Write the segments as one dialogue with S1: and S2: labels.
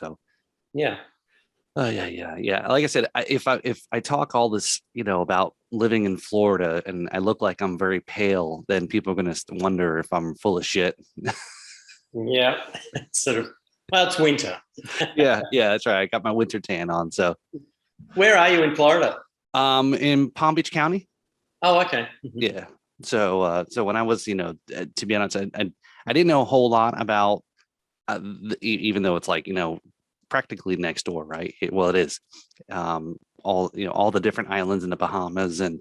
S1: So
S2: Yeah.
S1: yeah. Like I said, if I talk all this, about living in Florida and I look like I'm very pale, then people are gonna wonder if I'm full of shit.
S2: Yeah. Sort of, well, it's winter.
S1: Yeah, that's right. I got my winter tan on. So
S2: Where are you in Florida?
S1: in Palm Beach County.
S2: Oh, okay. Mhm.
S1: Yeah. So when I was, to be honest, I didn't know a whole lot about, even though it's like, practically next door, right? Well, it is. All the different islands in the Bahamas, and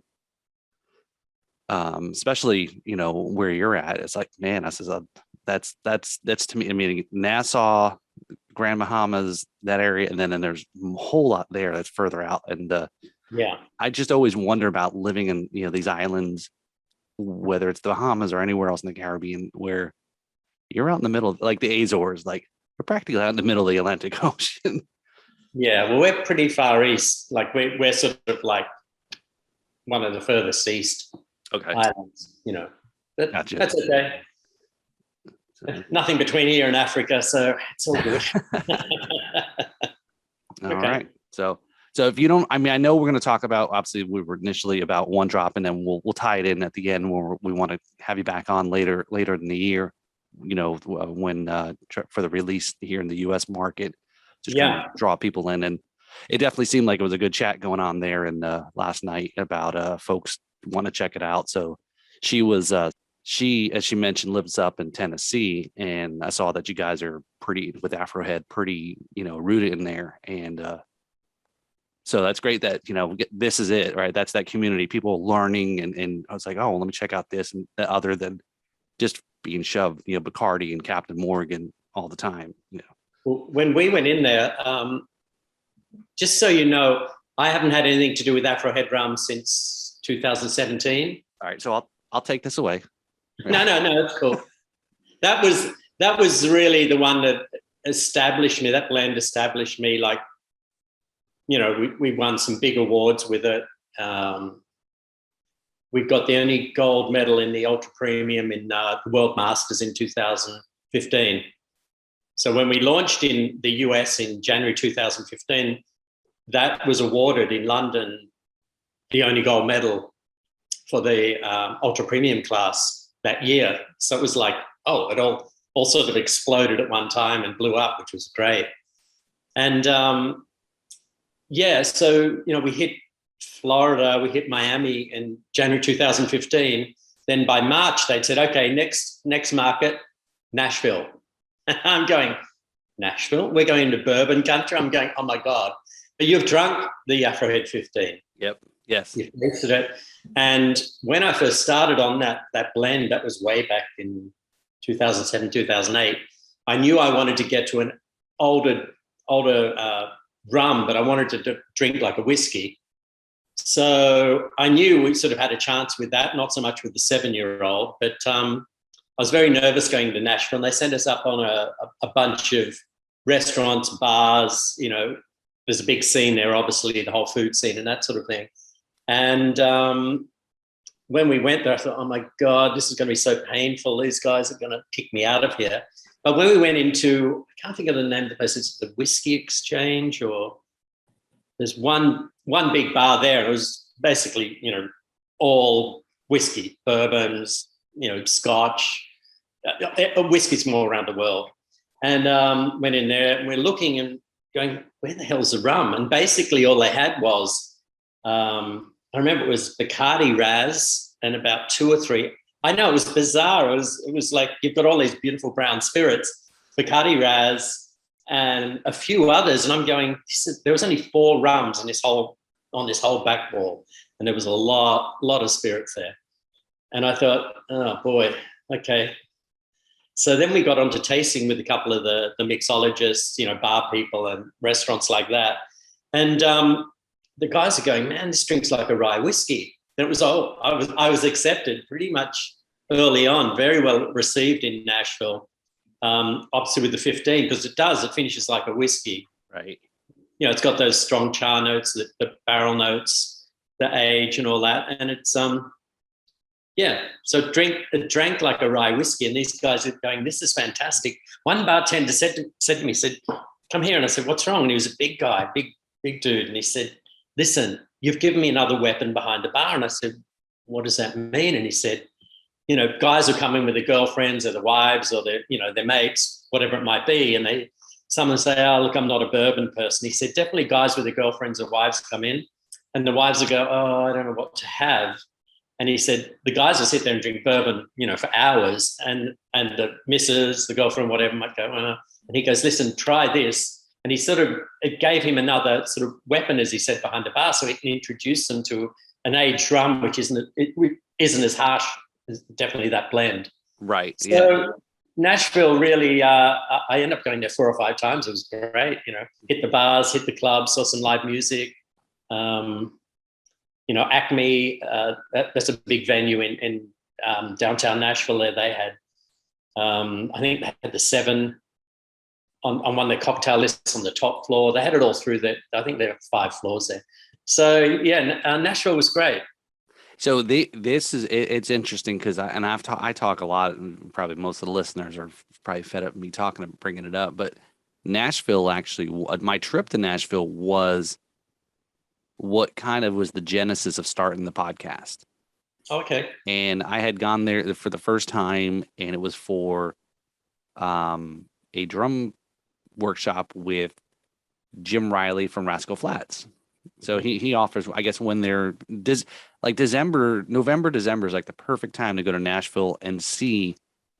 S1: especially, where you're at. It's like, man, I says, that's to me. I mean, Nassau, Grand Bahamas, that area, and then there's a whole lot there that's further out. And
S2: Yeah.
S1: I just always wonder about living in, these islands, whether it's the Bahamas or anywhere else in the Caribbean, where you're out in the middle, like the Azores, like we're practically out in the middle of the Atlantic Ocean.
S2: Yeah. Well, we're pretty far east. Like we're sort of like one of the furthest east
S1: Okay,
S2: islands, but
S1: gotcha.
S2: that's okay.
S1: So,
S2: Nothing between here and Africa, so it's all good.
S1: all
S2: Okay.
S1: right. So if you don't, I mean, I know we're going to talk about, obviously we were initially about One Drop, and then we'll tie it in at the end where we want to have you back on later in the year, when for the release here in the U.S. market, just kind
S2: Yeah.
S1: of draw people in. And it definitely seemed like it was a good chat going on there. And last night about folks want to check it out. So she was she, as she mentioned, lives up in Tennessee, and I saw that you guys are pretty with Afrohead, pretty rooted in there. And so that's great that this is it, right? That's that community, people learning, and I was like, oh, let me check out this, and other than just being shoved, Bacardi and Captain Morgan all the time.
S2: Well, when we went in there, just so you know, I haven't had anything to do with Afrohead rum since 2017.
S1: All right, so I'll take this away.
S2: No, that's cool. That was really the one that established me. That blend established me. Like, we won some big awards with it. We got the only gold medal in the ultra premium in the World Masters in 2015. So when we launched in the US in January 2015, that was awarded in London the only gold medal for the ultra premium class that year. So it was like, oh, it all sort of exploded at one time and blew up, which was great. And so we hit Florida, we hit Miami in January 2015. Then by March, they'd said, okay, next market, Nashville. I'm going, Nashville? We're going to bourbon country? I'm going, oh my God. But you've drunk the Afrohead 15.
S1: Yep. Yes.
S2: You've tasted it. And when I first started on that blend, that was way back in 2007, 2008, I knew I wanted to get to an older rum, but I wanted to drink like a whiskey. So I knew we sort of had a chance with that, not so much with the 7-year-old, but I was very nervous going to Nashville, and they sent us up on a bunch of restaurants, bars, there's a big scene there, obviously, the whole food scene and that sort of thing. And when we went there, I thought, oh my God, this is going to be so painful. These guys are going to kick me out of here. But when we went into, I can't think of the name of the place, it's the Whiskey Exchange, or there's one big bar there. It was basically, all whiskey, bourbons, Scotch, whiskey's more around the world. And went in there and we're looking and going, where the hell's the rum? And basically all they had was, I remember it was Bacardi Raz and about 2 or 3. I know, it was bizarre. It was like you've got all these beautiful brown spirits, Bacardi Raz and a few others. And I'm going, there was only 4 rums on this whole back wall. And there was a lot of spirits there. And I thought, oh boy, okay. So then we got onto tasting with a couple of the mixologists, bar people and restaurants like that. And the guys are going, man, this drinks like a rye whiskey. And it was, I was accepted pretty much early on, very well received in Nashville, obviously with the 15, because it finishes like a whiskey.
S1: Right.
S2: It's got those strong char notes, the barrel notes, the age and all that. And it's, so it drank like a rye whiskey. And these guys are going, this is fantastic. One bartender said to me, come here. And I said, what's wrong? And he was a big guy, big dude. And he said, listen, you've given me another weapon behind the bar. And I said, what does that mean? And he said, you know, guys are coming with their girlfriends or their wives or their, you know, their mates, whatever it might be. And someone say, oh, look, I'm not a bourbon person. He said, definitely guys with their girlfriends or wives come in and the wives will go, oh, I don't know what to have. And he said, the guys will sit there and drink bourbon, you know, for hours. And the missus, the girlfriend, whatever might go, and he goes, listen, try this. And it gave him another sort of weapon, as he said, behind the bar. So he introduced them to an aged rum, which isn't as harsh as definitely that blend.
S1: Right.
S2: So
S1: yeah.
S2: Nashville really, I ended up going there 4 or 5 times. It was great, you know, hit the bars, hit the clubs, saw some live music. You know, Acme, that's a big venue in downtown Nashville there. They had, I think they had the 7 on one of their cocktail lists on the top floor. They had it all through there. I think there are 5 floors there. So, yeah, Nashville was great.
S1: So it's interesting because I talk a lot, and probably most of the listeners are probably fed up with me talking and bringing it up. But Nashville, actually, my trip to Nashville was what kind of was the genesis of starting the podcast.
S2: Okay.
S1: And I had gone there for the first time, and it was for a drum workshop with Jim Riley from Rascal Flatts. So he offers, I guess, when they're November, December is like the perfect time to go to Nashville and see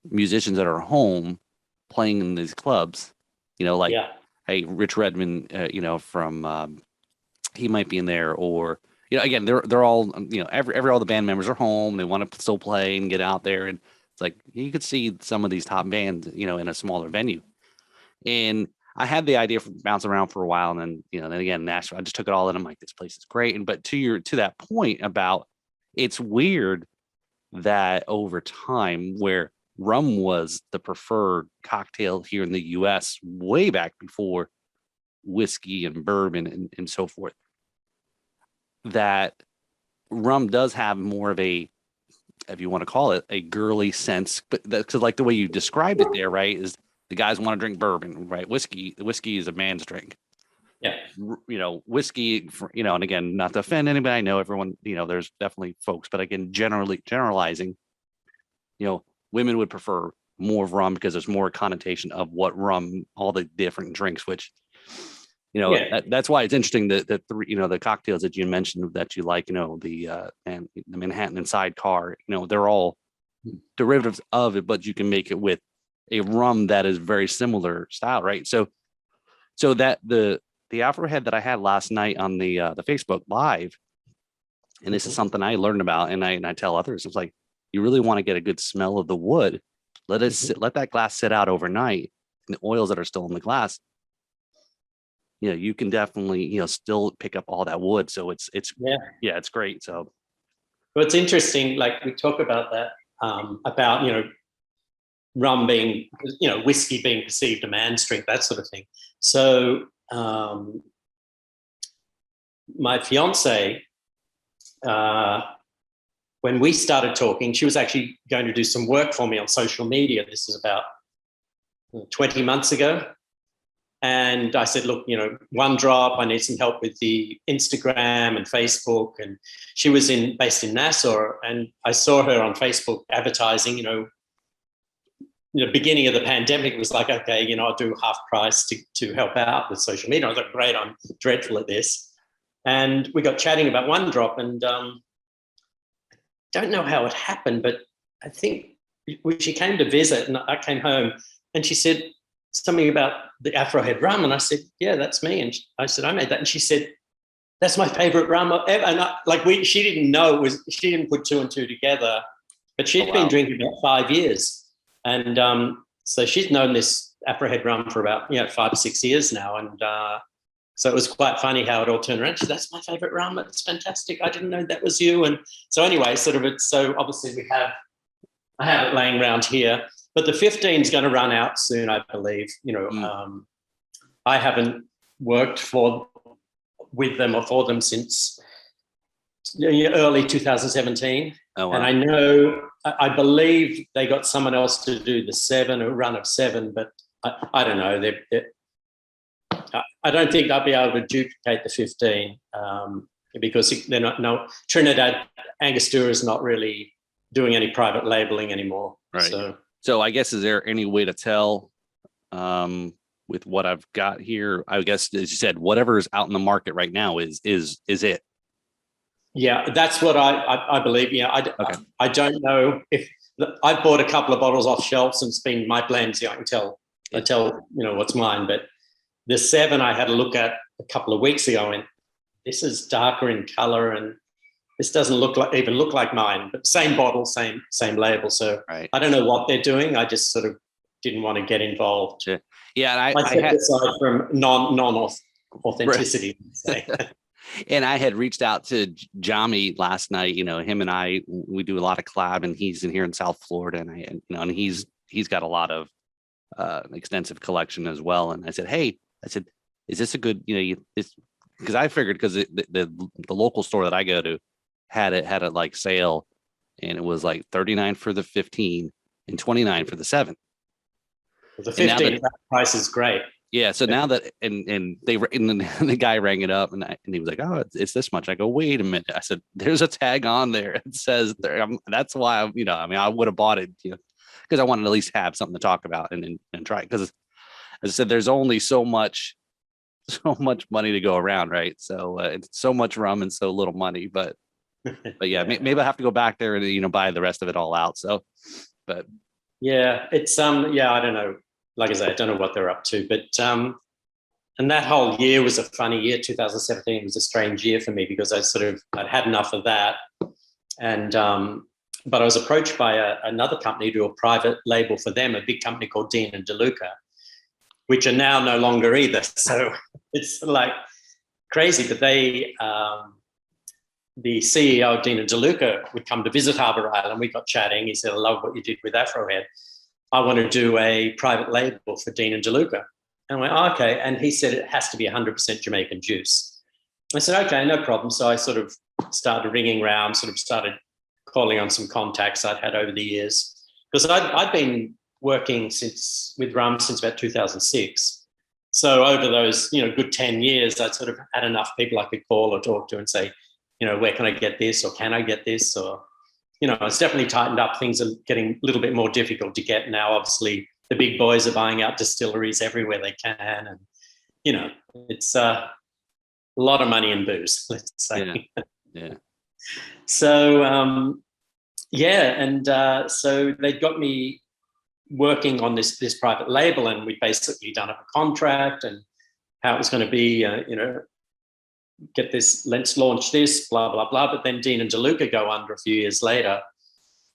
S1: musicians that are home playing in these clubs. You know, like, hey, Rich Redmond, you know, from he might be in there, or, you know, again, they're all, you know, all the band members are home. They want to still play and get out there, and it's like you could see some of these top bands, you know, in a smaller venue. And I had the idea for bouncing around for a while, and then, you know, then again, Nashville, I just took it all in. I'm like, this place is great. And but to that point about, it's weird that over time, where rum was the preferred cocktail here in the U.S. way back before whiskey and bourbon and so forth, that rum does have more of a, if you want to call it, a girly sense, but that's like the way you described it there, right? Is the guys want to drink bourbon, right? Whiskey is a man's drink.
S2: Yeah.
S1: You know, whiskey, you know, and again, not to offend anybody, I know everyone, you know, there's definitely folks, but again, generalizing, you know, women would prefer more of rum because there's more connotation of what rum, all the different drinks, which, you know, that's why it's interesting that the 3, you know, the cocktails that you mentioned that you like, you know, the Manhattan and Sidecar, you know, they're all derivatives of it, but you can make it with a rum that is very similar style, right? So that the Afrohead that I had last night on the Facebook Live, and this is something I learned about, and I tell others, it's like, you really want to get a good smell of the wood, let that glass sit out overnight, and the oils that are still in the glass, you know, you can definitely, you know, still pick up all that wood. So it's it's great. So,
S2: well, it's interesting. Like we talk about that, about, you know, rum being, you know, whiskey being perceived a man's drink, that sort of thing. So my fiance, when we started talking, she was actually going to do some work for me on social media. This is about 20 months ago. And I said, look, you know, One Drop, I need some help with the Instagram and Facebook. And she was based in Nassau, and I saw her on Facebook advertising, you know, beginning of the pandemic. It was like, okay, you know, I'll do half price to help out with social media. I was like, great, I'm dreadful at this. And we got chatting about One Drop, and don't know how it happened, but I think she came to visit, and I came home, and she said something about the Afrohead rum, and I said, yeah, that's me. And I said, I made that. And she said, that's my favorite rum ever. And she didn't know she didn't put 2 and 2 together, but she'd been drinking about 5 years. And so she's known this Afrohead rum for about, you know, 5 or 6 years now. And so it was quite funny how it all turned around. She said, that's my favorite rum. It's fantastic. I didn't know that was you. And so anyway, so obviously I have it laying around here. But the 15 is going to run out soon, I believe. You know, I haven't worked with them or for them since early 2017.
S1: Oh, wow.
S2: And I believe they got someone else to do the 7, a run of 7, but I don't know. I don't think I'll be able to duplicate the 15 because they're not. No, Trinidad Angostura is not really doing any private labeling anymore.
S1: Right. So I guess, is there any way to tell with what I've got here? I guess, as you said, whatever is out in the market right now is it.
S2: Yeah, that's what I believe. Yeah, I don't know if I bought a couple of bottles off shelves and it's been my blends. Yeah, I can tell what's mine. But the 7 I had a look at a couple of weeks ago, and this is darker in color, and this doesn't look like mine. But same bottle, same label. So right. I don't know what they're doing. I just sort of didn't want to get involved.
S1: Yeah,
S2: and I set aside from non authenticity.
S1: Right. And I had reached out to Jami last night. Him and I, we do a lot of collab, and he's in here in South Florida, and he's got a lot of extensive collection as well. And I said, hey, is this a good, because I figured, because the local store that I go to had it like sale, and it was like $39 for the 15 and $29 for the 7.
S2: The 15 price is great.
S1: Yeah. So now that, and the guy rang it up, and he was like, oh, it's this much. I go, wait a minute. I said, there's a tag on there. It says there. That's why I would have bought it, because I wanted to at least have something to talk about and try it. Because as I said, there's only so much money to go around, right? So it's so much rum and so little money, but yeah, maybe I have to go back there and buy the rest of it all out. So, but
S2: yeah, it's I don't know. Like I say, I don't know what they're up to, but and that whole year was a funny year. 2017 was a strange year for me because I'd had enough of that, and but I was approached by another company to do a private label for them, a big company called Dean and DeLuca, which are now no longer either. So it's like crazy. But they, the CEO of Dean and DeLuca would come to visit Harbour Island. We got chatting. He said, I love what you did with Afrohead. I want to do a private label for Dean and DeLuca. And I went, oh, okay. And he said, it has to be 100% Jamaican juice. I said, okay, no problem. So I sort of started ringing around, started calling on some contacts I'd had over the years. Because I'd been working with rum since about 2006. So over those, good 10 years, I'd sort of had enough people I could call or talk to and say, where can I get this, or can I get this? Or, it's definitely tightened up. Things are getting a little bit more difficult to get now. Obviously, the big boys are buying out distilleries everywhere they can. And, it's a lot of money in booze, let's say.
S1: Yeah.
S2: So, so they got me working on this private label, and we'd basically done up a contract and how it was going to be, get this, let's launch this, blah, blah, blah. But then Dean and DeLuca go under a few years later,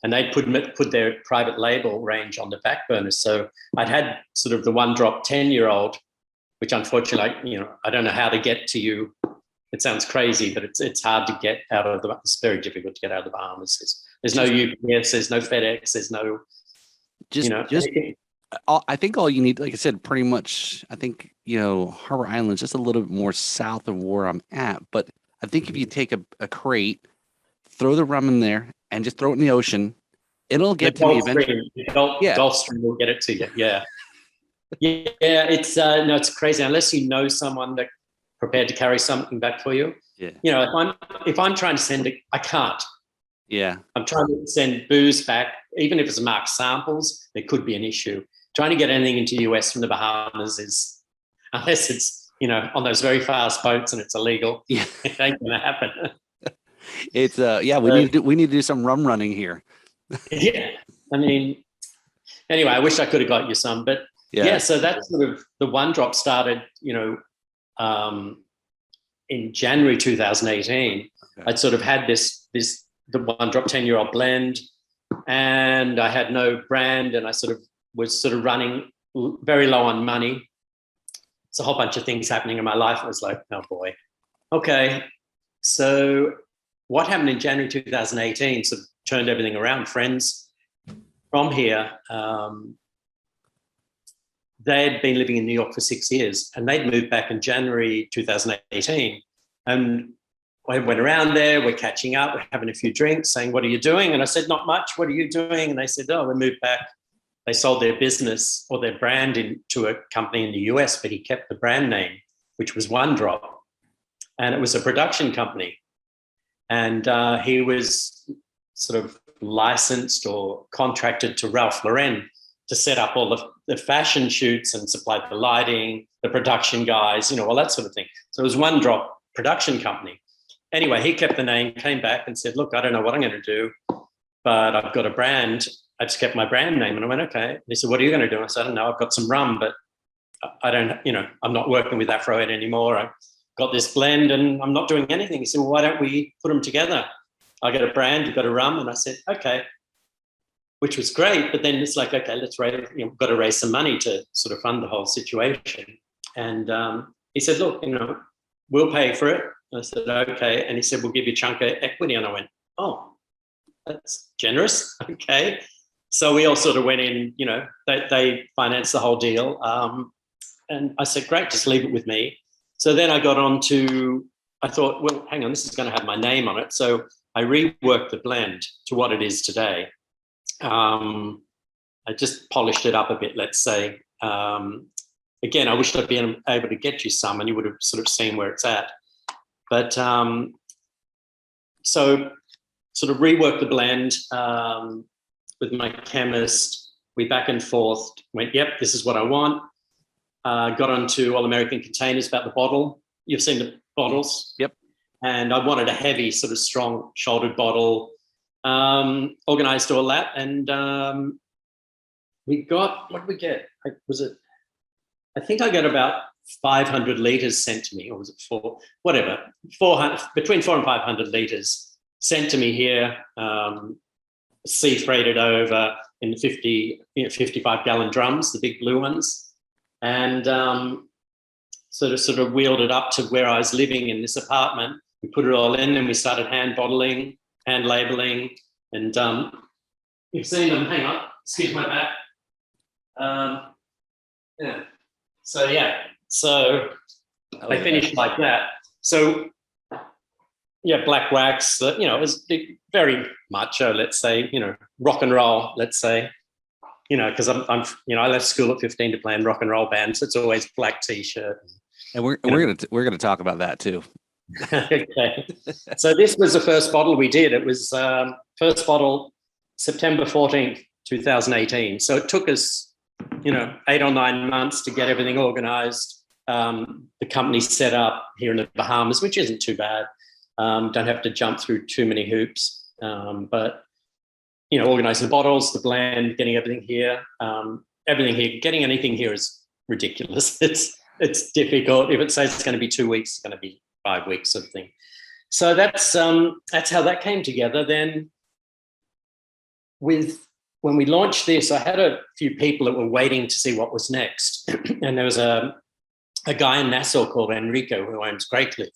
S2: and they put their private label range on the back burner. So I'd had sort of the One Drop 10-year-old, which unfortunately, I don't know how to get to you. It sounds crazy, but it's hard to get out of it's very difficult to get out of the Bahamas. There's no UPS, there's no FedEx, there's no,
S1: I think all you need, like I said, pretty much, I think, Harbor Island's just a little bit more south of where I'm at. But I think if you take a crate, throw the rum in there, and just throw it in the ocean, it'll get to me eventually.
S2: Gulfstream will get it to you. Yeah. Yeah. It's, no, it's crazy. Unless you know someone that prepared to carry something back for you.
S1: Yeah.
S2: If I'm trying to send it, I can't.
S1: Yeah.
S2: I'm trying to send booze back, even if it's marked samples, there could be an issue. Trying to get anything into the US from the Bahamas is, unless it's, on those very fast boats and it's illegal, it ain't going to happen.
S1: It's, we need to do some rum running here.
S2: Yeah. I mean, anyway, I wish I could have got you some, but so that's sort of the One Drop started, in January 2018. Okay. I'd sort of had the One Drop 10-year-old blend, and I had no brand, and I was running very low on money. It's a whole bunch of things happening in my life. I was like, oh boy. Okay. So what happened in January 2018 sort of turned everything around. Friends from here, they had been living in New York for 6 years, and they'd moved back in January 2018. And I went around there, we're catching up, we're having a few drinks, saying, what are you doing? And I said, not much. What are you doing? And they said, oh, we moved back. They sold their business or their brand to a company in the US, but he kept the brand name. which was One Drop. And it was a production company. And he was sort of licensed or contracted to Ralph Lauren to set up all the fashion shoots and supply the lighting, the production guys, all that sort of thing. So it was One Drop production company. Anyway, he kept the name, came back and said, look, I don't know what I'm going to do, but I've got a brand. I just kept my brand name. And I went, okay. And he said, what are you going to do? And I said, I don't know. I've got some rum, but I don't, I'm not working with Afrohead anymore. I got this blend and I'm not doing anything. He said, well, why don't we put them together? I got a brand, you've got a rum. And I said, okay, which was great. But then it's like, okay, let's raise, we've got to raise some money to sort of fund the whole situation. And he said, look, we'll pay for it. And I said, okay. And he said, we'll give you a chunk of equity. And I went, oh, that's generous. Okay. So we all sort of went in, they financed the whole deal. And I said, great, just leave it with me. So then I got on to, I thought, well, hang on, this is going to have my name on it. So I reworked the blend to what it is today. I just polished it up a bit, let's say. Again, I wish I'd been able to get you some and you would have sort of seen where it's at. But so sort of reworked the blend with my chemist. We back and forth, went, yep, this is what I want. Got onto All American Containers about the bottle. You've seen the bottles.
S1: Yep.
S2: And I wanted a heavy, sort of strong shouldered bottle. Organized all that. And we got, what did we get? I think I got about 500 litres sent to me, or was it 400, between 400 and 500 litres sent to me here, sea freighted over in 55-gallon drums, the big blue ones, and sort of wheeled it up to where I was living in this apartment. We put it all in and we started hand bottling, hand labeling, and you've seen them, hang on, excuse my back. Yeah. So I finished like that. So yeah, black wax, it was very macho, let's say, rock and roll, let's say, because I'm I left school at 15 to play in rock and roll bands. So it's always black t-shirt.
S1: And we're gonna talk about that too.
S2: Okay. So this was the first bottle we did. It was first bottle September 14th, 2018. So it took us 8 or 9 months to get everything organized. The company set up here in the Bahamas, which isn't too bad. Don't have to jump through too many hoops. But, organizing the bottles, the blend, getting everything here. Getting anything here is ridiculous. It's difficult. If it says it's going to be 2 weeks, it's going to be 5 weeks sort of thing. So that's how that came together. Then when we launched this, I had a few people that were waiting to see what was next. And there was a guy in Nassau called Enrico who owns Greycliff.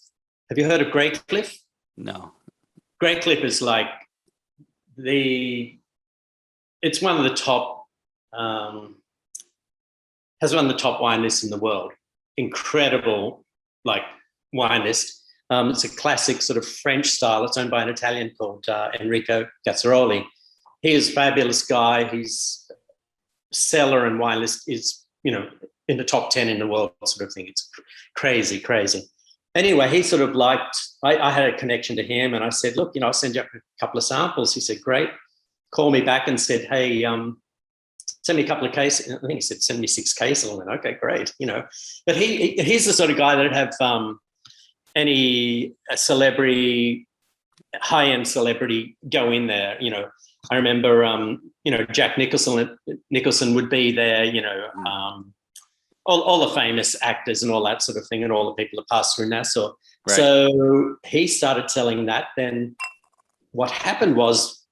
S2: Have you heard of Greycliff?
S1: No.
S2: Greycliff is like it's one of the top, has one of the top wine lists in the world. Incredible, wine list. It's a classic sort of French style. It's owned by an Italian called Enrico Gazzaroli. He is a fabulous guy. His cellar and wine list is, in the top 10 in the world sort of thing. It's crazy, crazy. Anyway, he sort of I had a connection to him and I said, look, I'll send you a couple of samples. He said, great. Called me back and said, hey, send me a couple of cases. I think he said 76 cases. I went, okay, great. But he's the sort of guy that'd have any celebrity, high-end celebrity go in there, I remember, Jack Nicholson would be there, all the famous actors and all that sort of thing, and all the people that passed through Nassau. Right. So he started selling that. Then what happened was,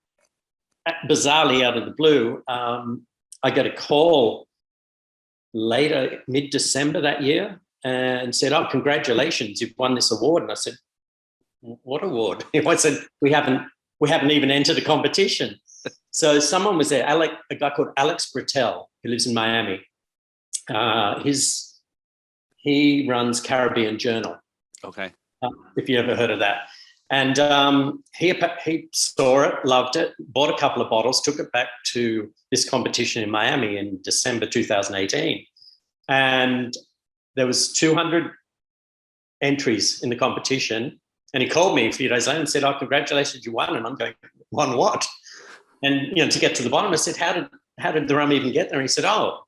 S2: bizarrely out of the blue, I got a call later, mid-December that year, and said, oh, congratulations, you've won this award. And I said, what award? I said, we haven't even entered a competition. So someone was there, a guy called Alex Britell, who lives in Miami. He runs Caribbean Journal.
S1: Okay.
S2: If you ever heard of that. And he saw it, loved it, bought a couple of bottles, took it back to this competition in Miami in December 2018. And there was 200 entries in the competition. And he called me a few days later and said, "Oh, congratulations, you won." And I'm going, "Won what?" And, to get to the bottom, I said, how did the rum even get there? And he said, "Oh,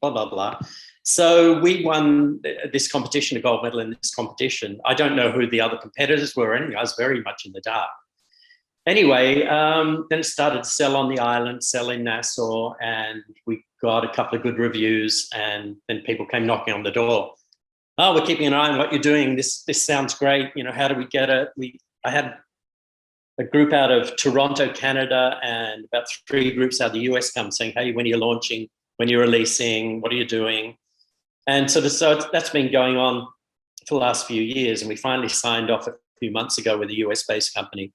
S2: blah, blah, blah." So we won this competition, a gold medal in this competition. I don't know who the other competitors were anyway. I was very much in the dark. Anyway, then it started to sell on the island, sell in Nassau, and we got a couple of good reviews, and then people came knocking on the door. "Oh, we're keeping an eye on what you're doing. This sounds great. How do we get it?" I had a group out of Toronto, Canada, and about 3 groups out of the US come saying, "Hey, when are you launching? When are you releasing? What are you doing?" And so that's been going on for the last few years. And we finally signed off a few months ago with a US-based company.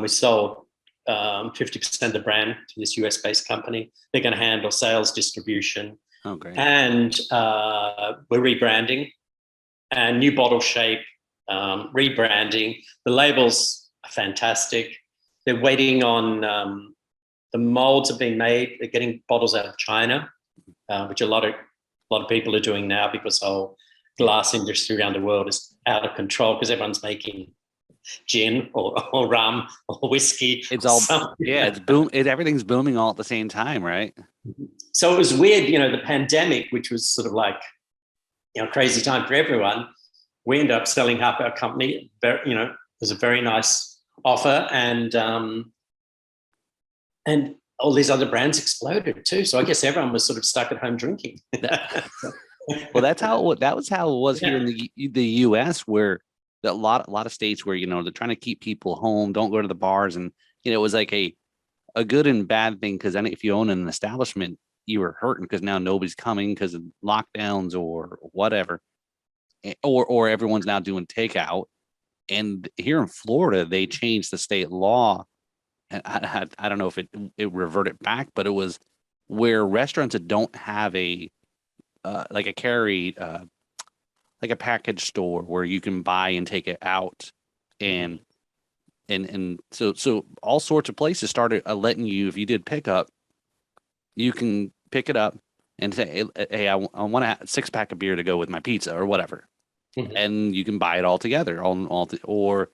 S2: We sold 50% of the brand to this US-based company. They're going to handle sales, distribution.
S1: Oh, great.
S2: And we're rebranding and new bottle shape, rebranding. The labels are fantastic. They're waiting on the molds have been made. They're getting bottles out of China, which a lot of people are doing now because the whole glass industry around the world is out of control because everyone's making gin or rum or whiskey.
S1: It's all everything's booming all at the same time, right?
S2: So it was weird, the pandemic, which was sort of like crazy time for everyone. We ended up selling half our company. It was a very nice offer, and all these other brands exploded too. So I guess everyone was sort of stuck at home drinking.
S1: Well, that was how it was here in the US, where a lot of states where they're trying to keep people home, don't go to the bars, and it was like a good and bad thing, because then if you own an establishment, you were hurting because now nobody's coming because of lockdowns or whatever, or everyone's now doing takeout. And here in Florida, they changed the state law, and I don't know if it reverted back, but it was where restaurants that don't have a like a carry like a package store where you can buy and take it out, and so all sorts of places started letting you, if you did pickup, you can pick it up and say, "Hey, I want a 6-pack of beer to go with my pizza," or whatever. Mm-hmm. And you can buy it all together, or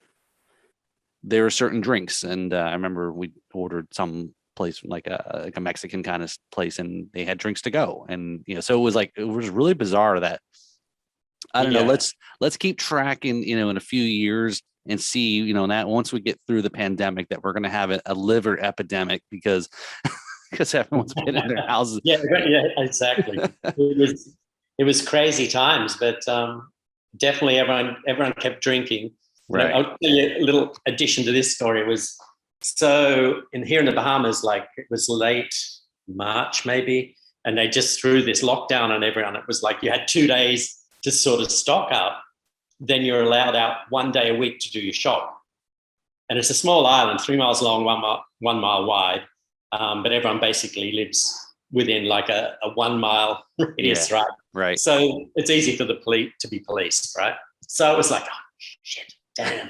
S1: there are certain drinks. And I remember we ordered some place like a Mexican kind of place, and they had drinks to go. And so it was really bizarre that, I don't know. Let's keep tracking, in a few years and see, that once we get through the pandemic, that we're going to have a liver epidemic because everyone's been in their houses.
S2: Yeah, exactly. It was crazy times, but definitely everyone kept drinking.
S1: Right.
S2: I'll tell you a little addition to this story. It was here in the Bahamas, like it was late March maybe, and they just threw this lockdown on everyone. It was like you had 2 days to sort of stock up, then you're allowed out 1 day a week to do your shop. And it's a small island, 3 miles long, 1 mile wide, but everyone basically lives within like a 1 mile radius, right?
S1: Right.
S2: So it's easy for the police to be policed, right? So it was like, oh, shit, damn.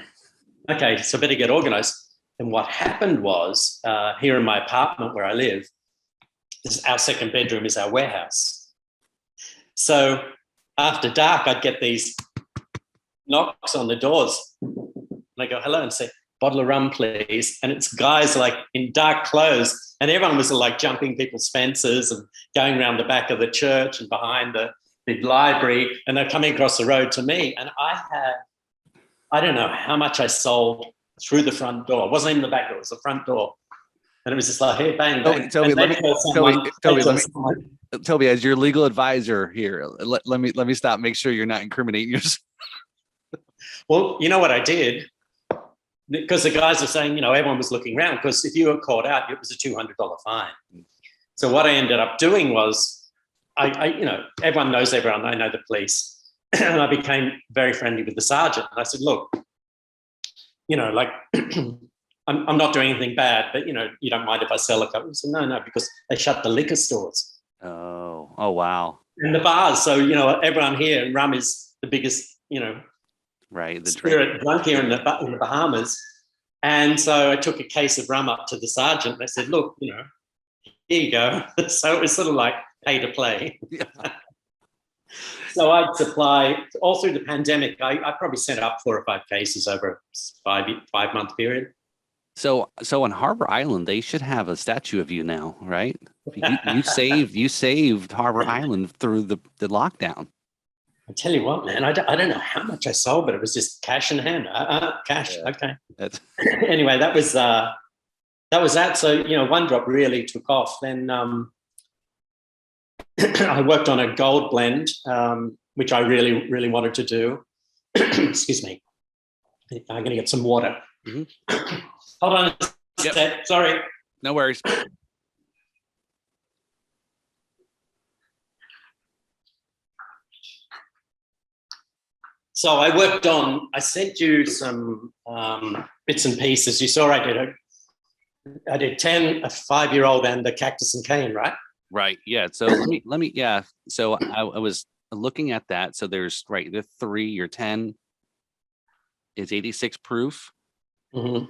S2: Okay, so better get organized. And what happened was, here in my apartment where I live, our second bedroom is our warehouse. So after dark, I'd get these knocks on the doors. And I go, "Hello," and say, "Bottle of rum, please." And it's guys like in dark clothes. And everyone was like jumping people's fences and going around the back of the church and behind the big library. And they're coming across the road to me. And I don't know how much I sold through the front door. It wasn't even the back door, it was the front door. And it was just like, hey, bang, bang.
S1: Toby, as your legal advisor here, let me stop. Make sure you're not incriminating yourself.
S2: Well, you know what I did? Because the guys are saying, everyone was looking around, because if you were caught out, it was a $200 fine. So what I ended up doing was, everyone knows everyone. I know the police. And I became very friendly with the sergeant. And I said, "Look, I'm not doing anything bad, but, you don't mind if I sell a couple?" He said, No, because they shut the liquor stores.
S1: Oh, wow.
S2: And the bars. So, everyone here, rum is the biggest,
S1: right, the
S2: spirit drunk here in the Bahamas. And so I took a case of rum up to the sergeant and I said, "Look, here you go." So it was sort of like pay to play.
S1: Yeah.
S2: So I'd supply all through the pandemic. I probably sent up 4 or 5 cases over a 5-month period.
S1: So on Harbor Island, they should have a statue of you now, right? You saved Harbor Island through the lockdown.
S2: I tell you what, man, I don't know how much I sold, but it was just cash in hand. Cash, yeah. Okay. Anyway, that was that. So One Drop really took off. Then I worked on a gold blend, which I really, really wanted to do. Excuse me. I'm going to get some water. Mm-hmm. Hold on a sec. Sorry.
S1: No worries.
S2: So I sent you some bits and pieces. You saw I did 10, a 5-year-old, and the cactus and cane, right?
S1: Right. Yeah. So let me. Yeah. So I was looking at that. So there's the 3 or 10 is 86 proof.
S2: Mm-hmm.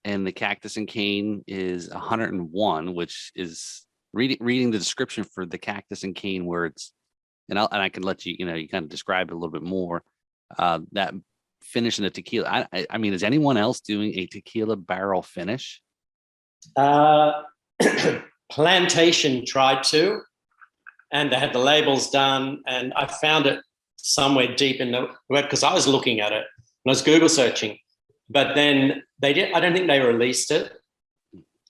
S1: And the cactus and cane is 101, which is reading the description for the cactus and cane words. And I can let you, you kind of describe it a little bit more. That finish in the tequila. I mean, is anyone else doing a tequila barrel finish?
S2: Plantation tried to, and they had the labels done, and I found it somewhere deep in the web because I was looking at it and I was Google searching, but then they did. I don't think they released it,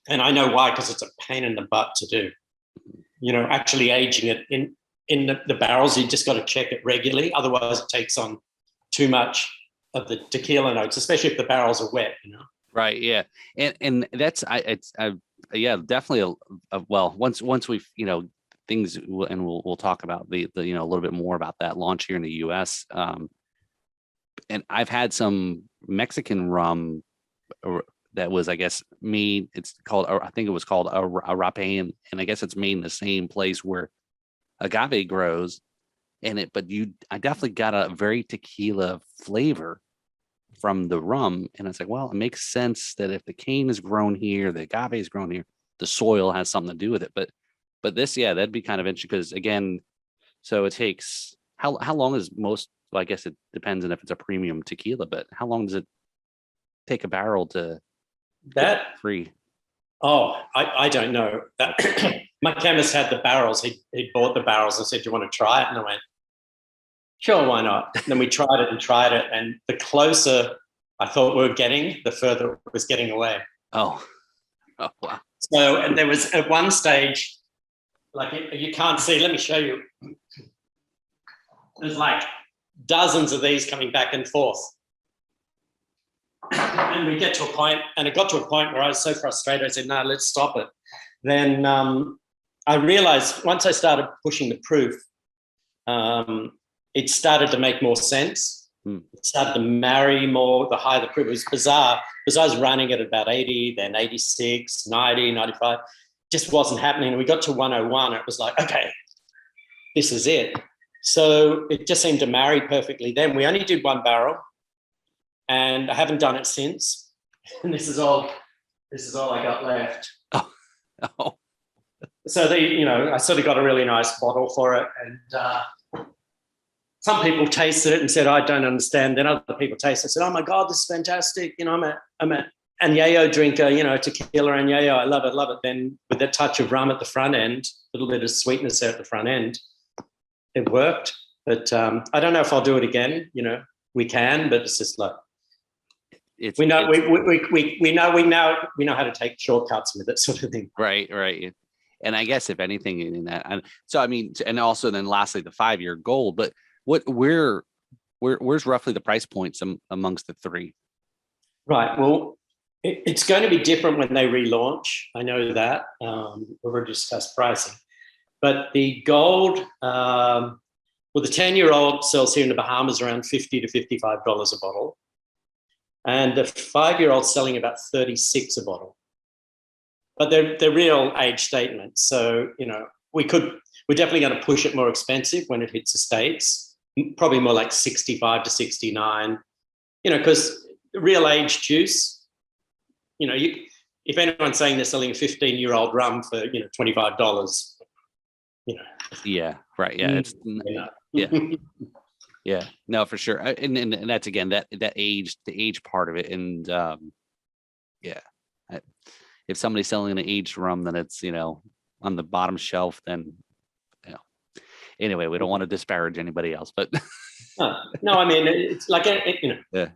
S2: and I know why, because it's a pain in the butt to do. Actually aging it in the barrels, you just got to check it regularly, otherwise it takes on too much of the tequila notes, especially if the barrels are wet.
S1: Right. Yeah. And that's yeah, definitely well, once we've things, and we'll talk about the a little bit more about that launch here in the US. And I've had some Mexican rum that was, I guess, made. It's called, I think it was called a rape, and I guess it's made in the same place where agave grows. But I definitely got a very tequila flavor from the rum, and it's like, well, it makes sense that if the cane is grown here, the agave is grown here, the soil has something to do with it. But this, yeah, that'd be kind of interesting because, again, so it takes how long is most? Well, I guess it depends on if it's a premium tequila, but how long does it take a barrel to
S2: that
S1: free?
S2: Oh, I don't know. My chemist had the barrels. He bought the barrels and said, "Do you want to try it?" And I went, "Sure, why not?" And then we tried it, and the closer I thought we were getting, the further it was getting away.
S1: Oh wow.
S2: So, and there was at one stage, like you can't see. Let me show you. There's like dozens of these coming back and forth. And we get to a point, and it got to a point where I was so frustrated, I said, "No, let's stop it." Then I realized once I started pushing the proof, it started to make more sense. It started to marry more the higher the proof. It was bizarre because I was running it at about 80, then 86, 90, 95. Just wasn't happening. We got to 101. And it was like, okay, this is it. So it just seemed to marry perfectly. Then we only did 1 barrel, and I haven't done it since. And this is all I got left.
S1: Oh.
S2: So I sort of got a really nice bottle for it, and some people tasted it and said, "I don't understand." Then other people tasted it and said, "Oh my God, this is fantastic." I'm a añejo drinker, tequila añejo. I love it. Then with that touch of rum at the front end, a little bit of sweetness there at the front end, it worked. But I don't know if I'll do it again. We can, but it's just like we know how to take shortcuts with it, sort of thing.
S1: Right. And I guess if anything in that, so I mean, and also then lastly the 5-year gold. But where's roughly the price points amongst the 3? Right.
S2: Well, it's going to be different when they relaunch. I know that. We've already discussed pricing, but the gold, the 10-year-old sells here in the Bahamas around $50 to $55 a bottle, and the 5-year-old selling about $36 a bottle. But they're real age statements. So, we're definitely going to push it more expensive when it hits the States, probably more like 65 to 69, because real age juice, if anyone's saying they're selling a 15-year-old rum for, $25,
S1: Yeah, right. Yeah. Yeah. Yeah, no, for sure. And that's again the age part of it. And yeah, if somebody's selling an aged rum, then it's, on the bottom shelf, then, anyway, we don't want to disparage anybody else, but
S2: no, I mean, it's like,
S1: yeah,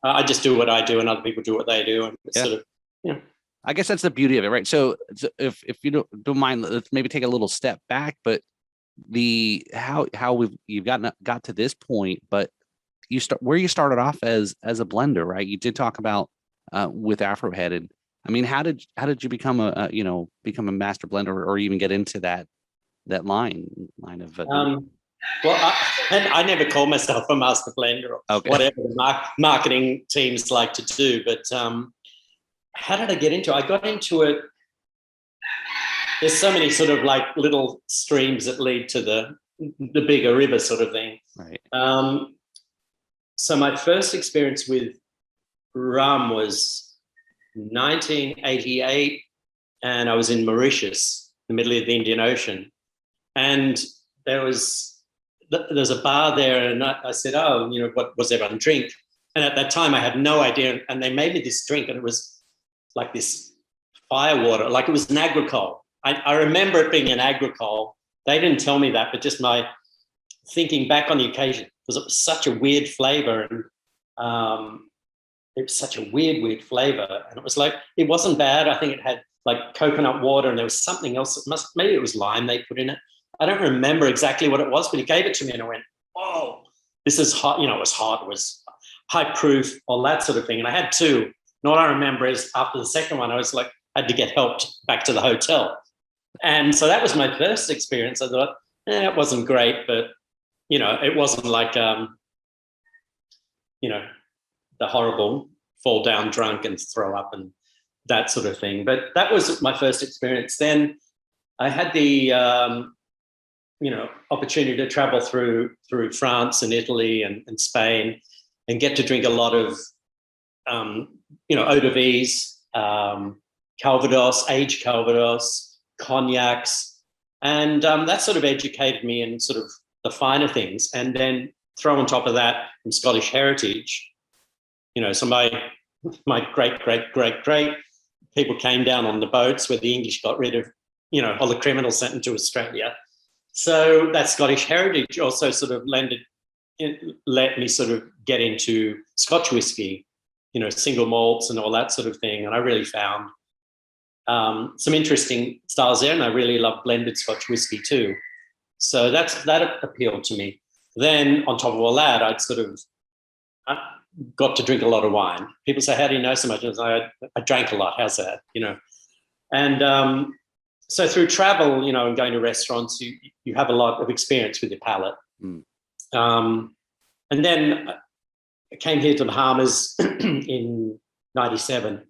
S2: I just do what I do and other people do what they do. And it's
S1: yeah.
S2: sort of,
S1: I guess that's the beauty of it, right? So if you don't mind, let's maybe take a little step back, but how you've got to this point, but where you started off as a blender, right? You did talk about with Afrohead, and I mean, how did you become become a master blender, or even get into that line of
S2: well, I never call myself a master blender or whatever the marketing teams like to do, but how did I get into it? I got into it. There's so many sort of like little streams that lead to the bigger river sort of thing.
S1: Right.
S2: So my first experience with rum was 1988, and I was in Mauritius, the middle of the Indian Ocean, and there's a bar there, and I said, "Oh, what was everyone drink?" And at that time, I had no idea, and they made me this drink, and it was like this fire water, like it was an agricole. I remember it being an agricole. They didn't tell me that, but just my thinking back on the occasion, because it was such a weird flavor, and it was such a weird flavor, and it was like, it wasn't bad. I think it had like coconut water, and there was something else. Maybe it was lime they put in it. I don't remember exactly what it was, but he gave it to me, and I went, "Oh, this is hot." It was hot. It was high proof, all that sort of thing. And I had two. And all I remember is after the second one, I was like, I had to get helped back to the hotel. And so that was my first experience. I thought, it wasn't great, but, it wasn't like, the horrible fall down drunk and throw up and that sort of thing. But that was my first experience. Then I had the, opportunity to travel through France and Italy and Spain and get to drink a lot of, eau de vies, Calvados, aged Calvados, cognacs, and that sort of educated me in sort of the finer things. And then throw on top of that some Scottish heritage, so my great people came down on the boats where the English got rid of, all the criminals sent into Australia. So that Scottish heritage also sort of let me sort of get into Scotch whiskey, single malts and all that sort of thing. And I really found some interesting styles there, and I really love blended Scotch whiskey too. So that appealed to me. Then on top of all that, I got to drink a lot of wine. People say, "How do you know so much?" I drank a lot. How's that? And so through travel, and going to restaurants, you have a lot of experience with your palate.
S1: Mm.
S2: And then I came here to the Bahamas in '97.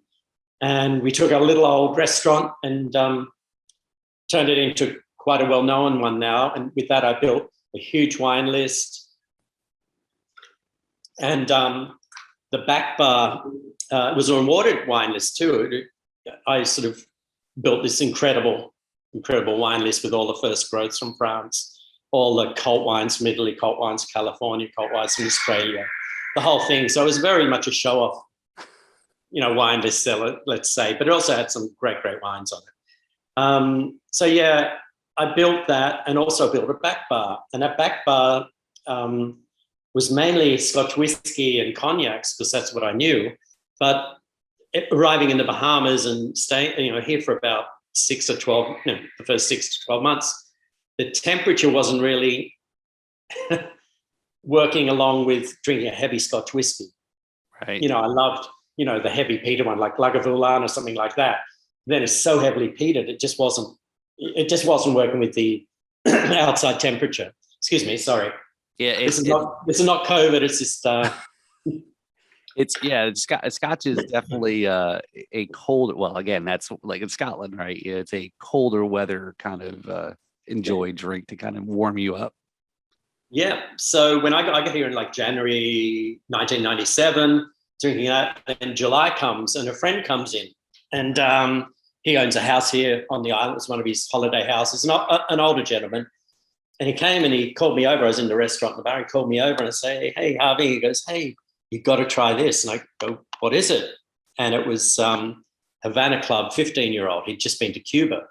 S2: And we took a little old restaurant and turned it into quite a well-known one now. And with that, I built a huge wine list. And the back bar was an awarded wine list too. I sort of built this incredible wine list with all the first growths from France, all the cult wines from Italy, cult wines from California, cult wines from Australia, the whole thing. So it was very much a show-off, wine bestseller, let's say, but it also had some great wines on it. So yeah, I built that, and also built a back bar. And that back bar was mainly Scotch whiskey and cognacs, because that's what I knew. But arriving in the Bahamas and staying, here for about 6 or 12, the first 6 to 12 months, the temperature wasn't really working along with drinking a heavy Scotch whiskey.
S1: Right.
S2: I loved, the heavy peated one like Lagavulin or something like that. Then it's so heavily peated, it just wasn't working with the outside temperature. Excuse me, sorry.
S1: Yeah,
S2: this is not COVID. It's just
S1: Scotch is definitely a cold. Well, again, that's like in Scotland, right? Yeah, it's a colder weather kind of enjoy drink to kind of warm you up.
S2: Yeah. So when I got here in like January 1997, drinking that, and July comes, and a friend comes in, and he owns a house here on the island. It's one of his holiday houses, not an older gentleman. And he came and he called me over. I was in the restaurant in the bar. He called me over and I say, hey, Harvey. He goes, hey, you've got to try this. And I go, what is it? And it was Havana Club, 15-year-old. He'd just been to Cuba.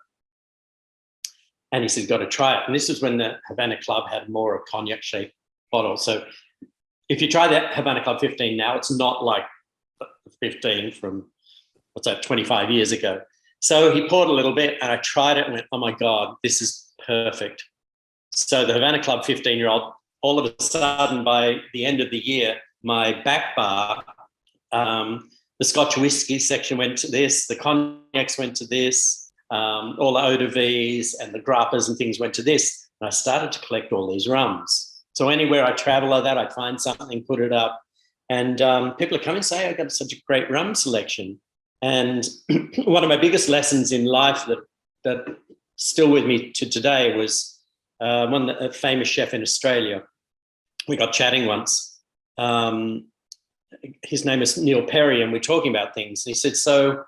S2: And he said, got to try it. And this is when the Havana Club had more of cognac-shaped bottles. So if you try that Havana Club 15 now, it's not like 15 from, 25 years ago. So he poured a little bit and I tried it and went, oh my God, this is perfect. So the Havana Club 15-year-old, all of a sudden by the end of the year, my back bar, the Scotch whiskey section went to this, the cognacs went to this, all the eau de vies and the grappas and things went to this. And I started to collect all these rums. So anywhere I travel like that, I'd find something, put it up. And people are coming and say, I got such a great rum selection. And one of my biggest lessons in life that still with me to today was a famous chef in Australia. We got chatting once. His name is Neil Perry, and we're talking about things. And he said, so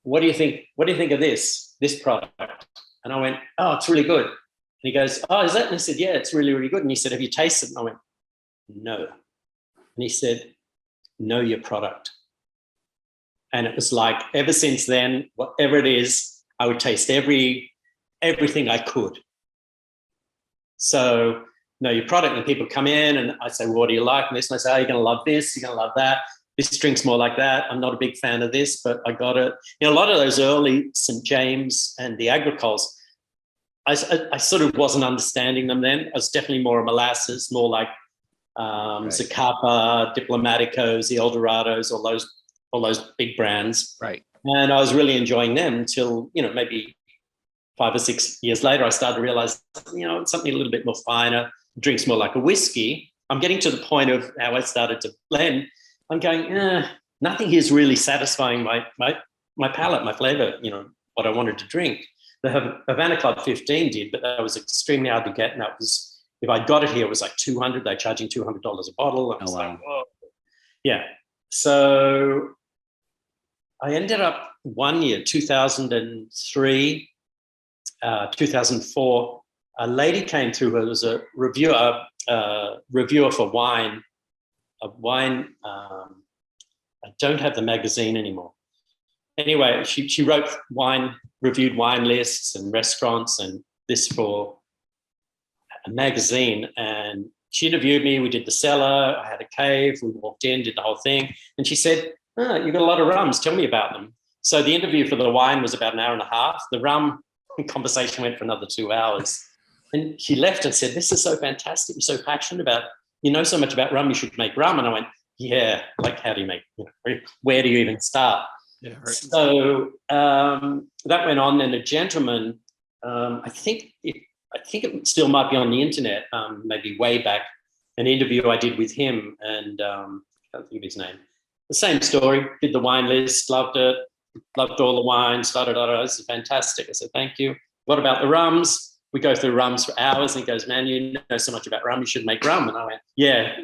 S2: what do you think of this product? And I went, oh, it's really good. And he goes, oh, is that? And I said, yeah, it's really, really good. And he said, have you tasted it? And I went, no. And he said, know your product. And it was like, ever since then, whatever it is, I would taste everything I could. So know your product, and people come in and I say, well, what do you like? And this, and I say, oh, you're going to love this, you're going to love that. This drink's more like that. I'm not a big fan of this, but I got it. A lot of those early St. James and the agricoles, I sort of wasn't understanding them then. I was definitely more a molasses, more like Zacapa, Diplomaticos, the Eldorados, all those big brands.
S1: Right.
S2: And I was really enjoying them until, maybe 5 or 6 years later, I started to realize, it's something a little bit more finer, drinks more like a whiskey. I'm getting to the point of how I started to blend. I'm going, nothing here is really satisfying my palate, my flavor, what I wanted to drink. The Havana Club 15 did, but that was extremely hard to get. And that was, if I got it here, it was like $200. They're charging $200 a bottle. I was like, whoa. Yeah. So I ended up one year, 2003, 2004, a lady came through who was a reviewer for wine. I don't have the magazine anymore. Anyway, she wrote reviewed wine lists and restaurants and this for a magazine. And she interviewed me. We did the cellar. I had a cave. We walked in, did the whole thing. And she said, you've got a lot of rums. Tell me about them. So the interview for the wine was about an hour and a half. The rum conversation went for another 2 hours. And she left and said, this is so fantastic. You're so passionate about, so much about rum, you should make rum. And I went, yeah, like how do you make, where do you even start? Yeah, right. So that went on. And a gentleman, I think it still might be on the internet, maybe way back, an interview I did with him, and I can't think of his name. The same story, did the wine list, loved it, loved all the wines, this is fantastic. I said, thank you. What about the rums? We go through rums for hours, and he goes, man, you know so much about rum, you should make rum. And I went, yeah,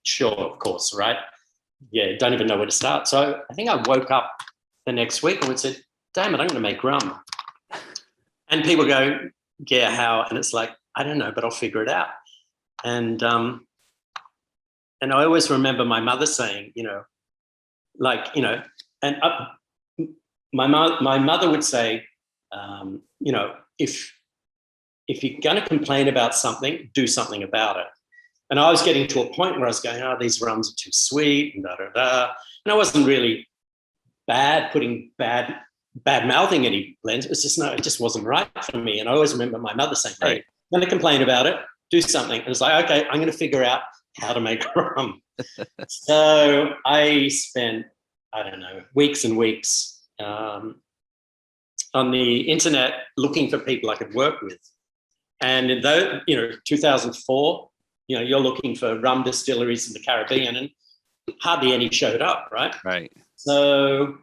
S2: sure, of course, right? Yeah, don't even know where to start. So I think I woke up the next week and said, damn it, I'm going to make rum. And people go, yeah, how? And it's like, I don't know, but I'll figure it out. And I always remember my mother saying, and my mother would say, if you're going to complain about something, do something about it. And I was getting to a point where I was going, these rums are too sweet, and da-da-da. And I wasn't really putting bad mouthing any blends. It was just, it just wasn't right for me. And I always remember my mother saying, hey, I'm going to complain about it, do something. And it's like, okay, I'm going to figure out how to make rum. So I spent, weeks and weeks on the internet looking for people I could work with. And in 2004, you're looking for rum distilleries in the Caribbean, and hardly any showed up, right? Right. So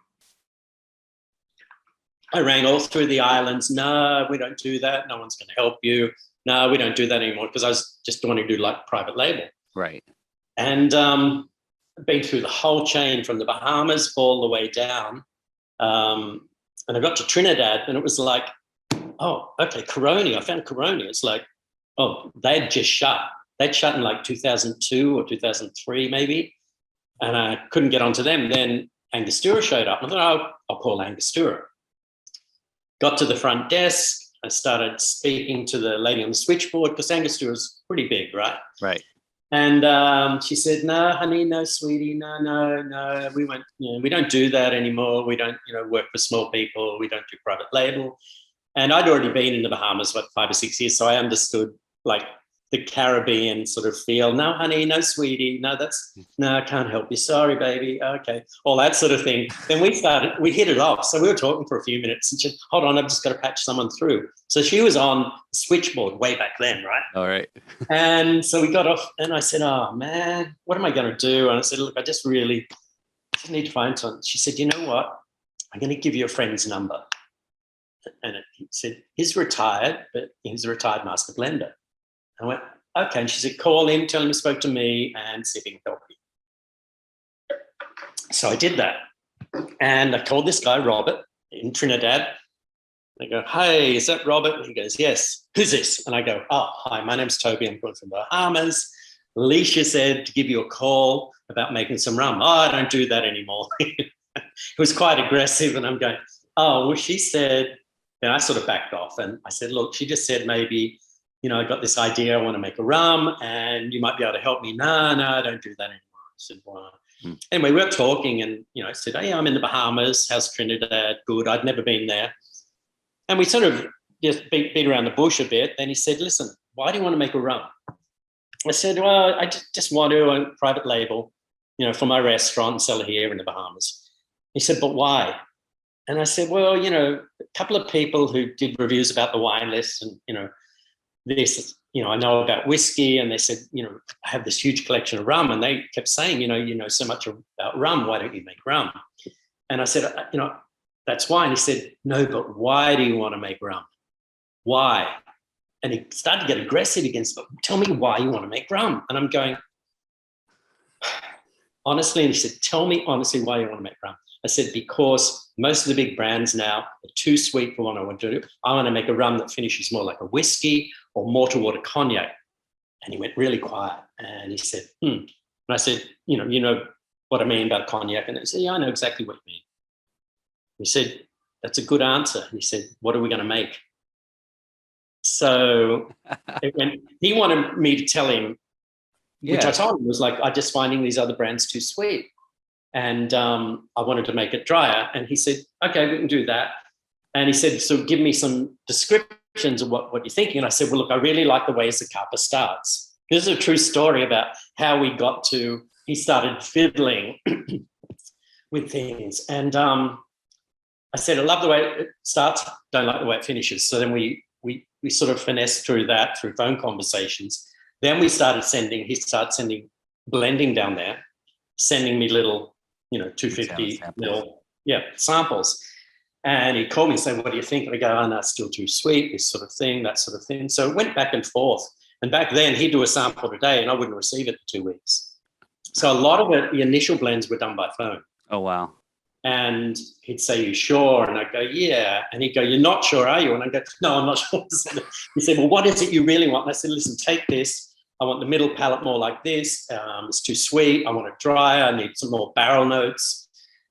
S2: I rang all through the islands. No, we don't do that. No one's going to help you. No, we don't do that anymore, because I was just wanting to do like private label. Right. And I've been through the whole chain from the Bahamas all the way down. And I got to Trinidad, and it was like, oh, okay, Coroni. I found Coroni. It's like, Oh, they'd just shut. They'd shut in like 2002 or 2003 maybe, and I couldn't get onto them. Then Angostura showed up. I thought, oh, I'll call Angostura. Got to the front desk. I started speaking to the lady on the switchboard because Angostura is pretty big, right?
S1: Right.
S2: And she said, no, honey, no, sweetie, no. We went, we don't do that anymore. We don't, work for small people. We don't do private label. And I'd already been in the Bahamas, 5 or 6 years. So I understood like the Caribbean sort of feel. No, honey, no, sweetie. No, I can't help you. Sorry, baby. Okay. All that sort of thing. Then we hit it off. So we were talking for a few minutes and she said, hold on, I've just got to patch someone through. So she was on the switchboard way back then, right?
S1: All right.
S2: And so we got off and I said, oh man, what am I going to do? And I said, look, I just need to find someone. She said, you know what? I'm going to give you a friend's number. And he said, he's retired, but he's a retired master blender. I went, okay. And she said, call him, tell him you spoke to me and see if he can help you. So I did that. And I called this guy, Robert, in Trinidad. I go, hey, is that Robert? And he goes, yes. Who's this? And I go, oh, hi, my name's Toby. I'm calling from the Bahamas. Alicia said to give you a call about making some rum. Oh, I don't do that anymore. It was quite aggressive. And I'm going, oh, well, she said, and I sort of backed off. And I said, look, she just said maybe, I got this idea. I want to make a rum and you might be able to help me. No, I don't do that anymore. I said, well, Anyway, we were talking and, I said, hey, I'm in the Bahamas. How's Trinidad? Good. I'd never been there. And we sort of just beat around the bush a bit. Then he said, listen, why do you want to make a rum? I said, well, I just want to own a private label, for my restaurant and sell it here in the Bahamas. He said, but why? And I said, well, a couple of people who did reviews about the wine list and, this, I know about whiskey, and they said, I have this huge collection of rum, and they kept saying, you know so much about rum, why don't you make rum? And I said, that's why. And he said, no, but why do you want to make rum? Why? And he started to get aggressive against, but tell me why you want to make rum. And I'm going, honestly, and he said, tell me honestly why you want to make rum. I said, because most of the big brands now are too sweet for what I want to do. I want to make a rum that finishes more like a whiskey or more toward a cognac. And he went really quiet. And he said, And I said, you know what I mean about cognac? And he said, yeah, I know exactly what you mean. He said, that's a good answer. And he said, what are we going to make? So he wanted me to tell him, which I told him was like, I'm just finding these other brands too sweet. And I wanted to make it drier. And he said, okay, we can do that. And he said, so give me some descriptions of what you're thinking. And I said, well, look, I really like the way Zacapa starts. This is a true story about how we got to, he started fiddling with things. And I said, I love the way it starts, don't like the way it finishes. So then we sort of finessed through that through phone conversations. Then he started sending blending down there, sending me little, 250 mil, samples. And he called me and said, what do you think? And I go, oh, no, it's still too sweet, this sort of thing, that sort of thing. So it went back and forth. And back then he'd do a sample a day and I wouldn't receive it for 2 weeks. So a lot of it, the initial blends were done by phone.
S1: Oh, wow.
S2: And he'd say, you sure? And I'd go, yeah. And he'd go, you're not sure, are you? And I'd go, no, I'm not sure. He said, well, what is it you really want? And I said, listen, take this. I want the middle palate more like this. It's too sweet. I want it drier. I need some more barrel notes.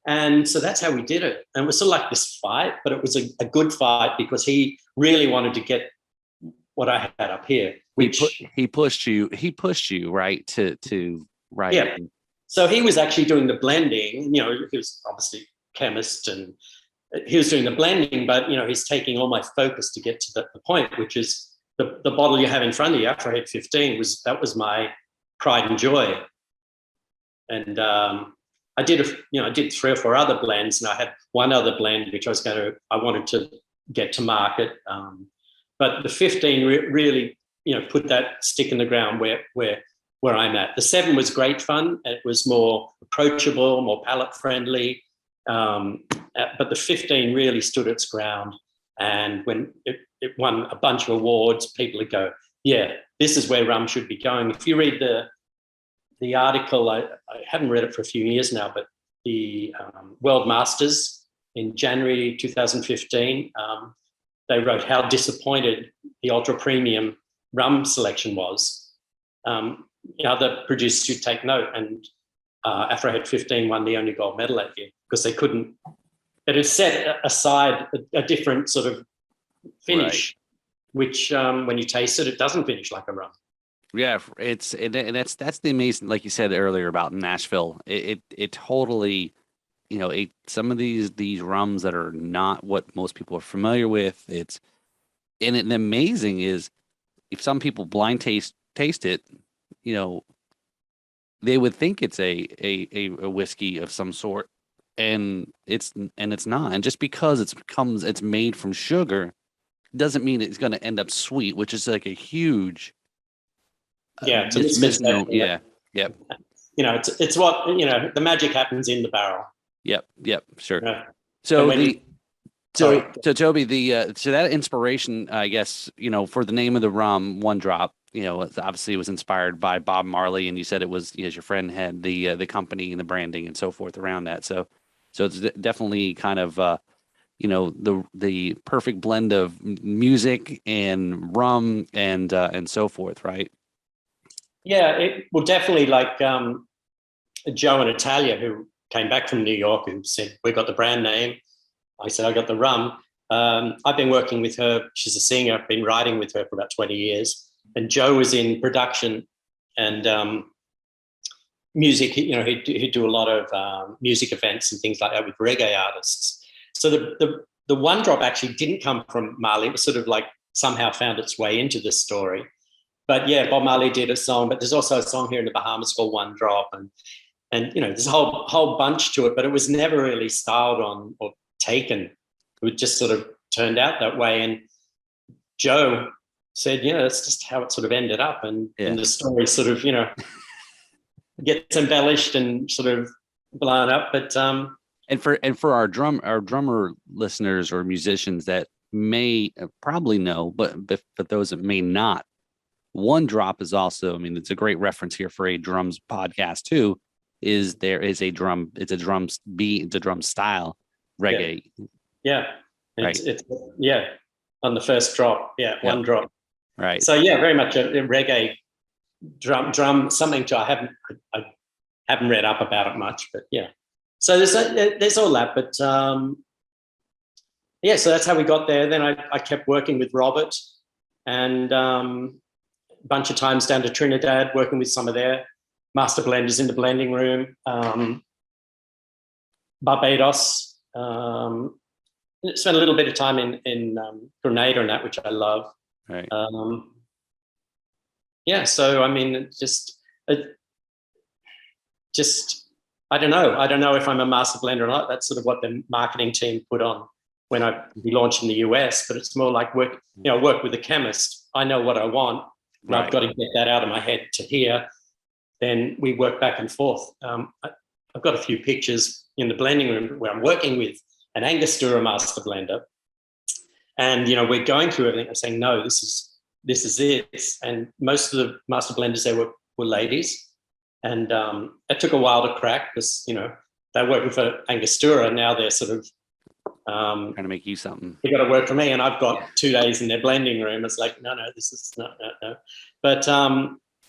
S2: And so that's how we did it. And it was sort of like this fight, but it was a good fight because he really wanted to get what I had up here. Which
S1: he pushed you, right, to right.
S2: Yeah. So he was actually doing the blending. He was obviously a chemist and he was doing the blending, but, he's taking all my focus to get to the point, which is the bottle you have in front of you, Afrohead 15, was my pride and joy. And I did 3 or 4 other blends, and I had one other blend which I wanted to get to market. But the 15 really, put that stick in the ground where I'm at. The 7 was great fun. It was more approachable, more palate friendly. But the 15 really stood its ground. And when it won a bunch of awards, people would go, yeah, this is where rum should be going. If you read the article, I haven't read it for a few years now, but the World Masters in January 2015, they wrote how disappointed the ultra premium rum selection was, other producers should take note. And Afrohead 15 won the only gold medal that year because they couldn't. It had set aside a different sort of finish, which when you taste it, it doesn't finish like a rum.
S1: Yeah, and that's the amazing, like you said earlier about Nashville. It totally, some of these rums that are not what most people are familiar with. And the amazing is if some people blind taste it, they would think it's a whiskey of some sort, and it's not. And just because it's made from sugar doesn't mean it's going to end up sweet, which is like a huge
S2: it's
S1: misnomer. Yeah. Yep.
S2: It's what the magic happens in the barrel.
S1: Yep. Sure.
S2: Yeah.
S1: So Toby, so that inspiration, I guess, for the name of the rum, One Drop, obviously it was inspired by Bob Marley, and you said it was, as your friend had the company and the branding and so forth around that. So it's definitely kind of the perfect blend of music and rum and so forth, right?
S2: Yeah, it well definitely like Joe and Natalia, who came back from New York, who said, "We got the brand name." I said, "I got the rum." I've been working with her. She's a singer. I've been writing with her for about 20 years. And Joe was in production and music. He'd do a lot of music events and things like that with reggae artists. So the One Drop actually didn't come from Marley. It was sort of like somehow found its way into this story. But yeah, Bob Marley did a song, but there's also a song here in the Bahamas called One Drop. And there's a whole bunch to it, but it was never really styled on or taken. It just sort of turned out that way. And Joe said, that's just how it sort of ended up. And the story sort of, gets embellished and sort of blown up. But
S1: and for our drummer listeners or musicians that may probably know, but those that may not, One Drop is also, it's a great reference here for a drums podcast too. There is a drum, it's a drum beat, it's a drum style reggae.
S2: Yeah. It's on the first drop. Yeah. Yep. One Drop.
S1: Right.
S2: So yeah, very much a reggae drum, something I haven't read up about it much, but yeah. So there's all that, but so that's how we got there. Then I kept working with Robert and a bunch of times down to Trinidad, working with some of their master blenders in the blending room. Barbados. Spent a little bit of time in Grenada and that, which I love.
S1: Right.
S2: So just I don't know. I don't know if I'm a master blender or not. That's sort of what the marketing team put on when we launched in the US. But it's more like work with a chemist. I know what I want. And I've got to get that out of my head to here. Then we work back and forth. I've got a few pictures in the blending room where I'm working with an Angostura master blender, and we're going through everything and saying, no, this is it. And most of the master blenders there were ladies, and it took a while to crack because they're working for Angostura, and now they're sort of
S1: trying to make you something.
S2: They got to work for me, and I've got 2 days in their blending room. It's like no, this is no. But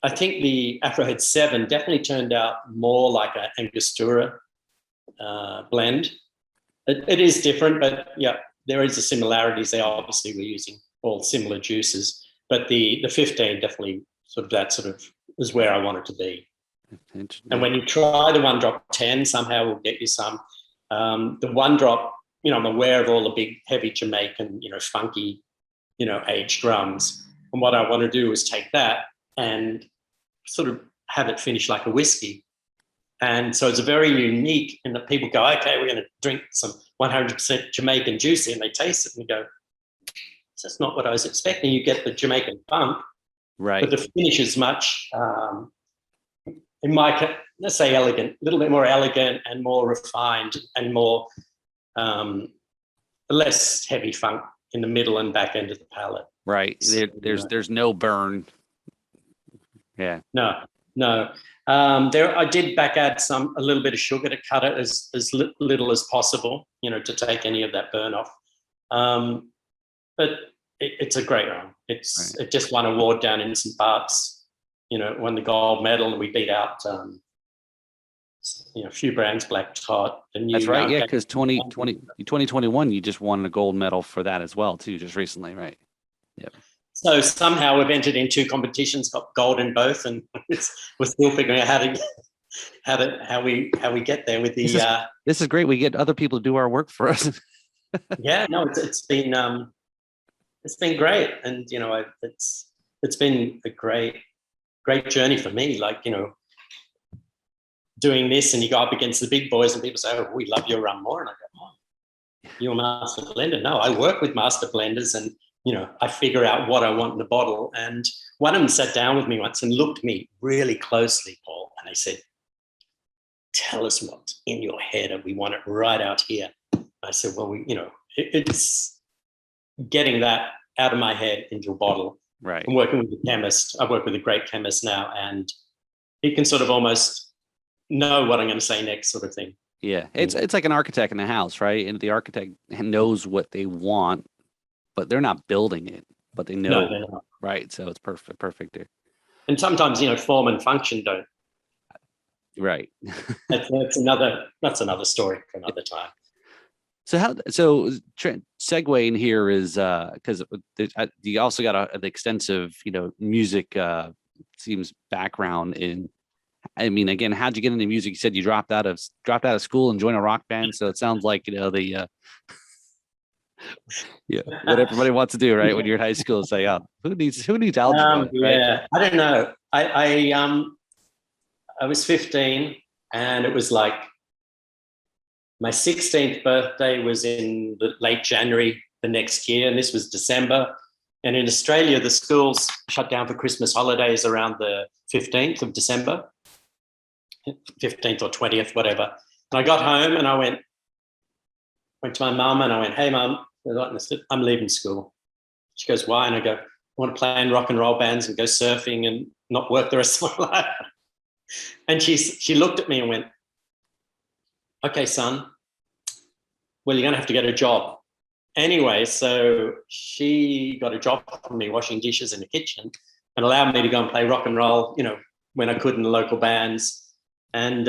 S2: I think the Afrohead 7 definitely turned out more like an Angostura blend. It is different, but yeah, there is the similarities there. Obviously, we're using all similar juices, but the 15 definitely sort of was where I wanted to be. And when you try the One Drop 10, somehow we'll get you some. The One Drop, I'm aware of all the big, heavy Jamaican, funky, aged drums. And what I want to do is take that and sort of have it finish like a whiskey. And so it's very unique in that people go, okay, we're going to drink some 100% Jamaican juicy, and they taste it and you go, that's not what I was expecting. You get the Jamaican funk,
S1: right?
S2: But the finish is much, in my, let's say elegant, a little bit more elegant and more refined and more, less heavy funk in the middle and back end of the palate.
S1: Right. There's no burn. Yeah.
S2: No. I did back add a little bit of sugar to cut it as little as possible, to take any of that burn off. But it's a great run. It just won an award down in St. Bart's. Won the gold medal, and we beat out a few brands, Black Tot.
S1: That's right. Yeah, because 2021, you just won a gold medal for that as well, too, just recently, right? Yeah.
S2: So somehow we've entered in 2 competitions, got gold in both, and we're still figuring out how we get there with the.
S1: This is great. We get other people to do our work for us.
S2: Yeah, no, it's been great, and it's been a great journey for me. Like, doing this, and you go up against the big boys, and people say, "Oh, we love your rum more," and I go, "Oh, you're a master blender." No, I work with master blenders, and I figure out what I want in the bottle. And one of them sat down with me once and looked at me really closely, Paul, and they said, "Tell us what's in your head, and we want it right out here." I said, "Well, it's getting that out of my head into a bottle."
S1: Right.
S2: I'm working with a chemist. I work with a great chemist now, and he can sort of almost know what I'm going to say next, sort of thing.
S1: Yeah, it's like an architect in a house, right? And the architect knows what they want, but they're not building it, but they know, right? So it's perfect there.
S2: And sometimes, form and function don't.
S1: Right.
S2: That's another story for another time.
S1: So segueing here is because you also got an extensive, music seems background in. I mean, again, how'd you get into music? You said you dropped out of school and joined a rock band. So it sounds like what everybody wants to do, right? When you're in high school, say, "Oh, who needs algebra?"
S2: Yeah,
S1: right?
S2: I don't know. I was 15, and it was like my 16th birthday was in the late January the next year, and this was December. And in Australia, the schools shut down for Christmas holidays around the 15th of December. 15th or 20th, whatever. And I got home and I went to my mum and I went, "Hey, Mum," I said, "I'm leaving school." She goes, "Why?" And I go, "I want to play in rock and roll bands and go surfing and not work the rest of my life." And she looked at me and went, "Okay, son, well, you're going to have to get a job." Anyway, so she got a job for me washing dishes in the kitchen and allowed me to go and play rock and roll, when I could in the local bands. And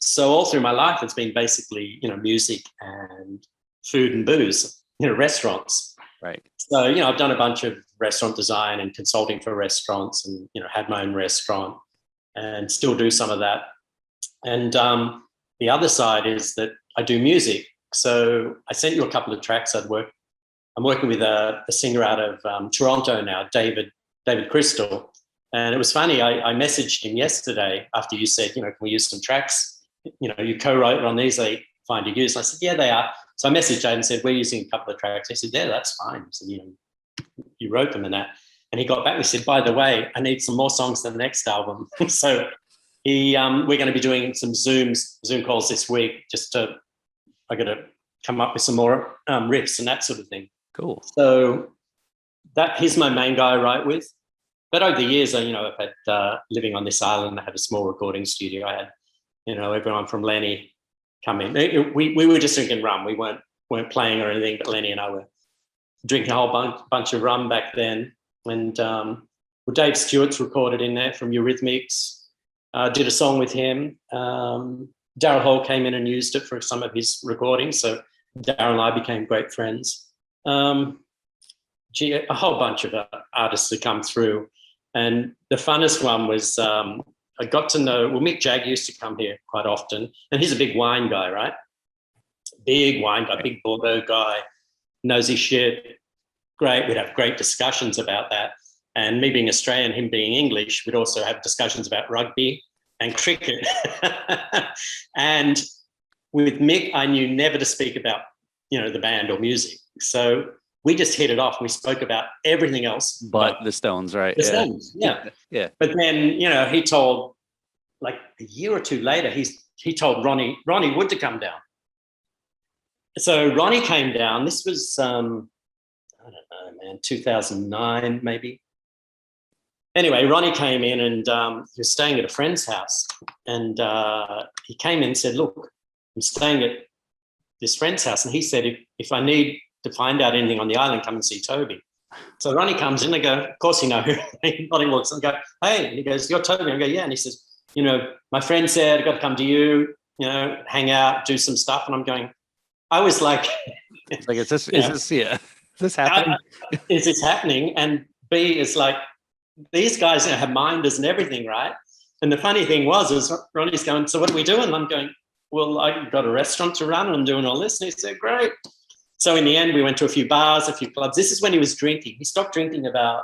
S2: so all through my life, it's been basically, music and food and booze, restaurants.
S1: Right.
S2: So, I've done a bunch of restaurant design and consulting for restaurants and, had my own restaurant and still do some of that. And the other side is that I do music. So I sent you a couple of tracks I'm working with a singer out of Toronto now, David Crystal. And it was funny, I messaged him yesterday after you said, can we use some tracks? You co-wrote on these, they fine to use. And I said, yeah, they are. So I messaged Dave and said, we're using a couple of tracks. He said, yeah, that's fine. He said, you wrote them and that. And he got back and he said, by the way, I need some more songs than the next album. So we're going to be doing some Zoom calls this week I got to come up with some more riffs and that sort of thing.
S1: Cool.
S2: So he's my main guy I write with. But over the years, I've had living on this island, I had a small recording studio. I had, everyone from Lenny come in. We were just drinking rum. We weren't playing or anything, but Lenny and I were drinking a whole bunch of rum back then. And Dave Stewart's recorded in there from Eurythmics. Did a song with him. Daryl Hall came in and used it for some of his recordings. So Daryl and I became great friends. A whole bunch of artists that come through. And the funnest one was I got to know, Mick Jagger used to come here quite often. And he's a big wine guy, right? Big wine guy, big Bordeaux guy, knows his shit. Great. We'd have great discussions about that. And me being Australian, him being English, we'd also have discussions about rugby and cricket. And with Mick, I knew never to speak about, the band or music. So we just hit it off. We spoke about everything else.
S1: But the Stones, right?
S2: The Stones, yeah.
S1: Yeah.
S2: But then, he told, like a year or two later, he told Ronnie Wood to come down. So Ronnie came down. This was, I don't know, man, 2009 maybe. Anyway, Ronnie came in and he was staying at a friend's house. And he came in and said, look, I'm staying at this friend's house. And he said, if I need to find out anything on the island, come and see Toby. So Ronnie comes in, I go, of course you know who. Ronnie walks in, I go, hey, and he goes, you're Toby? I go, yeah. And he says, my friend said I got to come to you, hang out, do some stuff. And I'm going, I was like,
S1: is this happening?
S2: Is this happening? And B is like, these guys have minders and everything, right? And the funny thing is Ronnie's going, so what are we doing? And I'm going, well, I've got a restaurant to run and I'm doing all this. And he said, great. So in the end, we went to a few bars, a few clubs. This is when he was drinking. He stopped drinking about,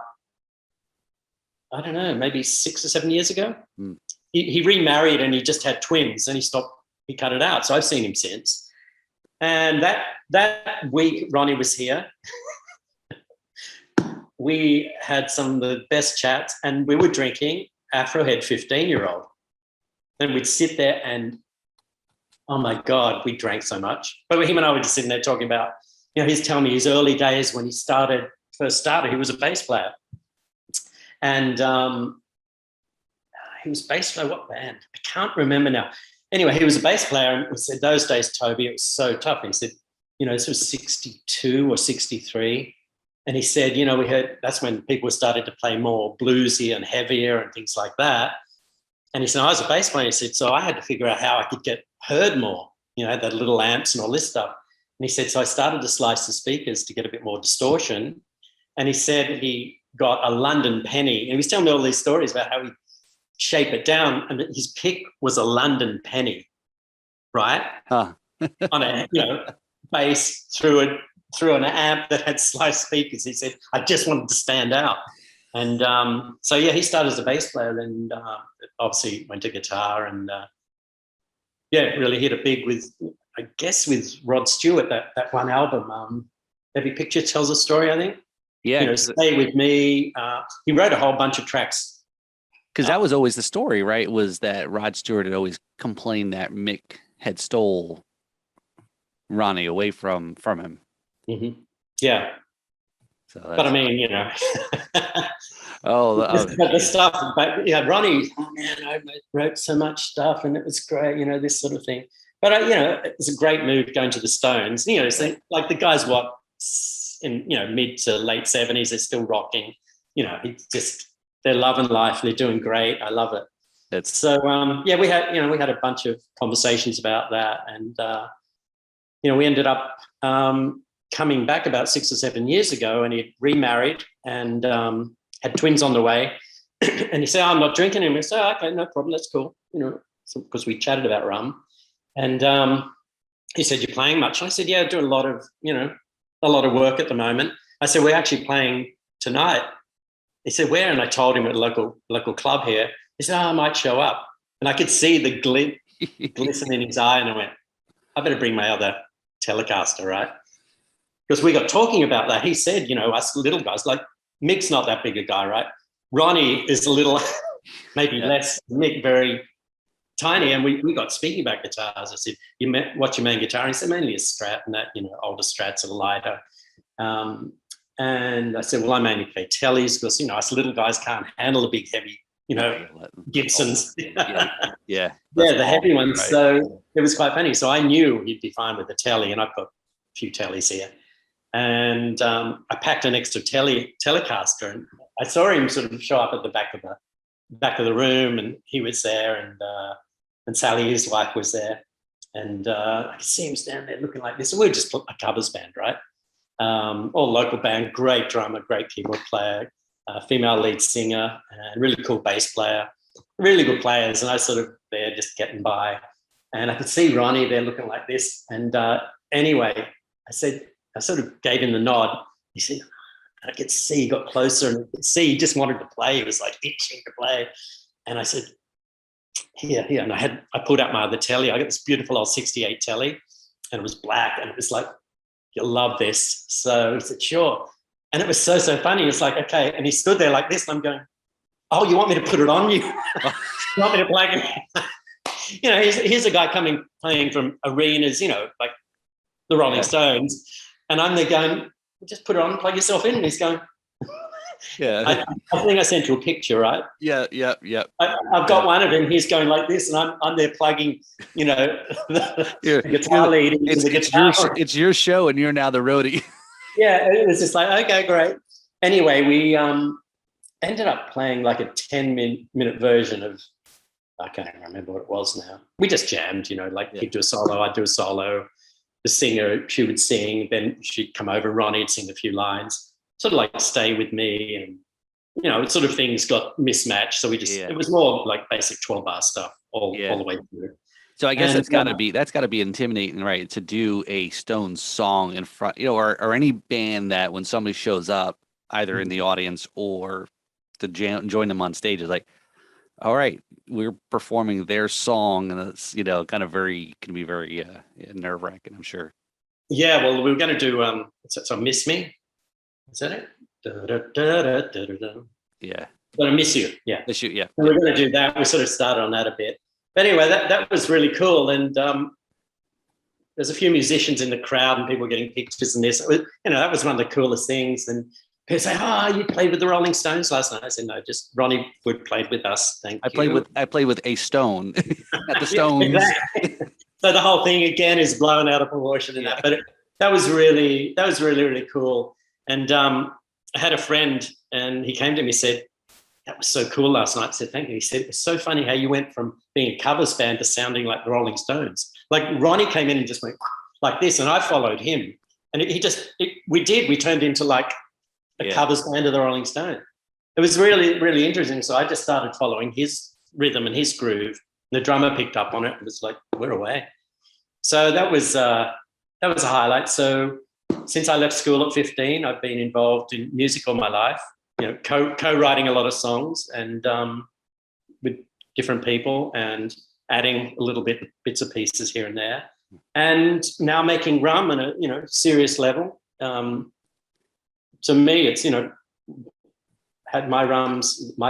S2: I don't know, maybe 6 or 7 years ago. Mm. He remarried and he just had twins and he cut it out. So I've seen him since. And that week, Ronnie was here. We had some of the best chats and we were drinking Afrohead 15-year-old. Then we'd sit there and, oh my God, we drank so much. But him and I were just sitting there talking about, he's telling me his early days when he first started, he was a bass player. And he was bass player, what band? I can't remember now. Anyway, he was a bass player and we said, those days, Toby, it was so tough. And he said, this was 62 or 63. And he said, we heard that's when people started to play more bluesy and heavier and things like that. And he said, I was a bass player. He said, so I had to figure out how I could get heard more, the little amps and all this stuff. And he said, so I started to slice the speakers to get a bit more distortion. And he said he got a London penny. And he was telling me all these stories about how he shape it down. And his pick was a London penny, right? Huh. On a, bass through an amp that had sliced speakers. He said, I just wanted to stand out. And so, yeah, he started as a bass player and obviously went to guitar and, really hit it big with Rod Stewart, that one album. Every Picture Tells a Story, I think.
S1: Yeah.
S2: Stay With Me. He wrote a whole bunch of tracks.
S1: Because that was always the story, right? Was that Rod Stewart had always complained that Mick had stole Ronnie away from him.
S2: Mm-hmm. Yeah.
S1: So
S2: but I mean, the stuff. But yeah, Ronnie. Oh man, I wrote so much stuff, and it was great. This sort of thing. But it was a great move going to the Stones. So, like the guys, in mid to late 70s, they're still rocking. They're loving life. They're doing great. I love it. We had a bunch of conversations about that, and we ended up coming back about 6 or 7 years ago, and he remarried and had twins on the way. And he said, I'm not drinking. And we said, oh, okay, no problem. That's cool. Because we chatted about rum. And he said, you're playing much? And I said, yeah, I do a lot of work at the moment. I said, we're actually playing tonight. He said, where? And I told him at a local club here. He said, I might show up. And I could see the glisten in his eye. And I went, I better bring my other Telecaster, right? Because we got talking about that. He said, us little guys, like Mick's not that big a guy, right? Ronnie is a little, maybe less, Mick very tiny. And we got speaking about guitars. I said, what's your main guitar? And he said, mainly a Strat, and that, older Strats are lighter. And I said, well, I mainly play tellies because, us little guys can't handle the big, heavy, Gibsons. Yeah, the heavy ones. Right. So it was quite funny. So I knew he'd be fine with the telly, and I've got a few tellies here. And I packed an extra Telecaster, and I saw him sort of show up at the back of the room, and he was there, and Sally, his wife, was there. And I could see him standing there looking like this. And we were just a covers band, right? All local band, great drummer, great keyboard player, female lead singer, and really cool bass player, really good players. And I sort of there just getting by. And I could see Ronnie there looking like this. And anyway, I sort of gave him the nod. He said, I could see he got closer and I could see he just wanted to play. He was like itching to play. And I said, here. And I pulled out my other telly. I got this beautiful old 68 telly, and it was black, and it was like, you'll love this. So he said, sure. And it was so funny. It's like, okay. And he stood there like this, and I'm going, oh, you want me to put it on you? You want me to play? Here's a guy playing from arenas, like the Rolling Stones. And I'm there going, just put it on, plug yourself in. And he's going, I think I sent you a picture, right?
S1: Yeah.
S2: I've got one of him. He's going like this, and I'm there plugging, the guitar lead.
S1: It's your show, and you're now the roadie.
S2: Yeah, it was just like, okay, great. Anyway, we ended up playing like a 10-minute version of, I can't even remember what it was now. We just jammed, like he'd do a solo, I'd do a solo. The singer, she would sing, then she'd come over, Ronnie would sing a few lines, sort of like Stay With Me. And, sort of things got mismatched. So it was more like basic 12-bar stuff all the way through.
S1: So I guess that's got to be intimidating, right? To do a Stones song in front, or any band that when somebody shows up, either in the audience or to join them on stage, is like, all right, we're performing their song, and it's kind of can be very nerve wracking, I'm sure.
S2: Yeah, well, we were going to do so Miss Me, is that it? Da, da, da, da, da, da, da.
S1: Yeah.
S2: But I Miss You, yeah.
S1: Miss You, yeah.
S2: And we're going to do that. We sort of started on that a bit. But anyway, that was really cool. And there's a few musicians in the crowd and people getting pictures and this. That was one of the coolest things. And people say, "Oh, you played with the Rolling Stones last night." I said, "No, just Ronnie Wood played with us. Thank you."
S1: I played with a Stone at the Stones.
S2: Exactly. So the whole thing again is blown out of proportion in that. But that was really, really cool. And I had a friend and he came to me and said, "That was so cool last night." I said, "Thank you." He said, "It's so funny how you went from being a covers band to sounding like the Rolling Stones." Like Ronnie came in and just went like this, and I followed him. And we turned into like a covers band of the Rolling Stones. It was really, really interesting. So I just started following his rhythm and his groove. The drummer picked up on it. It was like, we're away. So that was a highlight. So since I left school at 15, I've been involved in music all my life. Co-writing a lot of songs and with different people and adding a little bits and pieces here and there. And now making rum on a serious level. To me, it's had my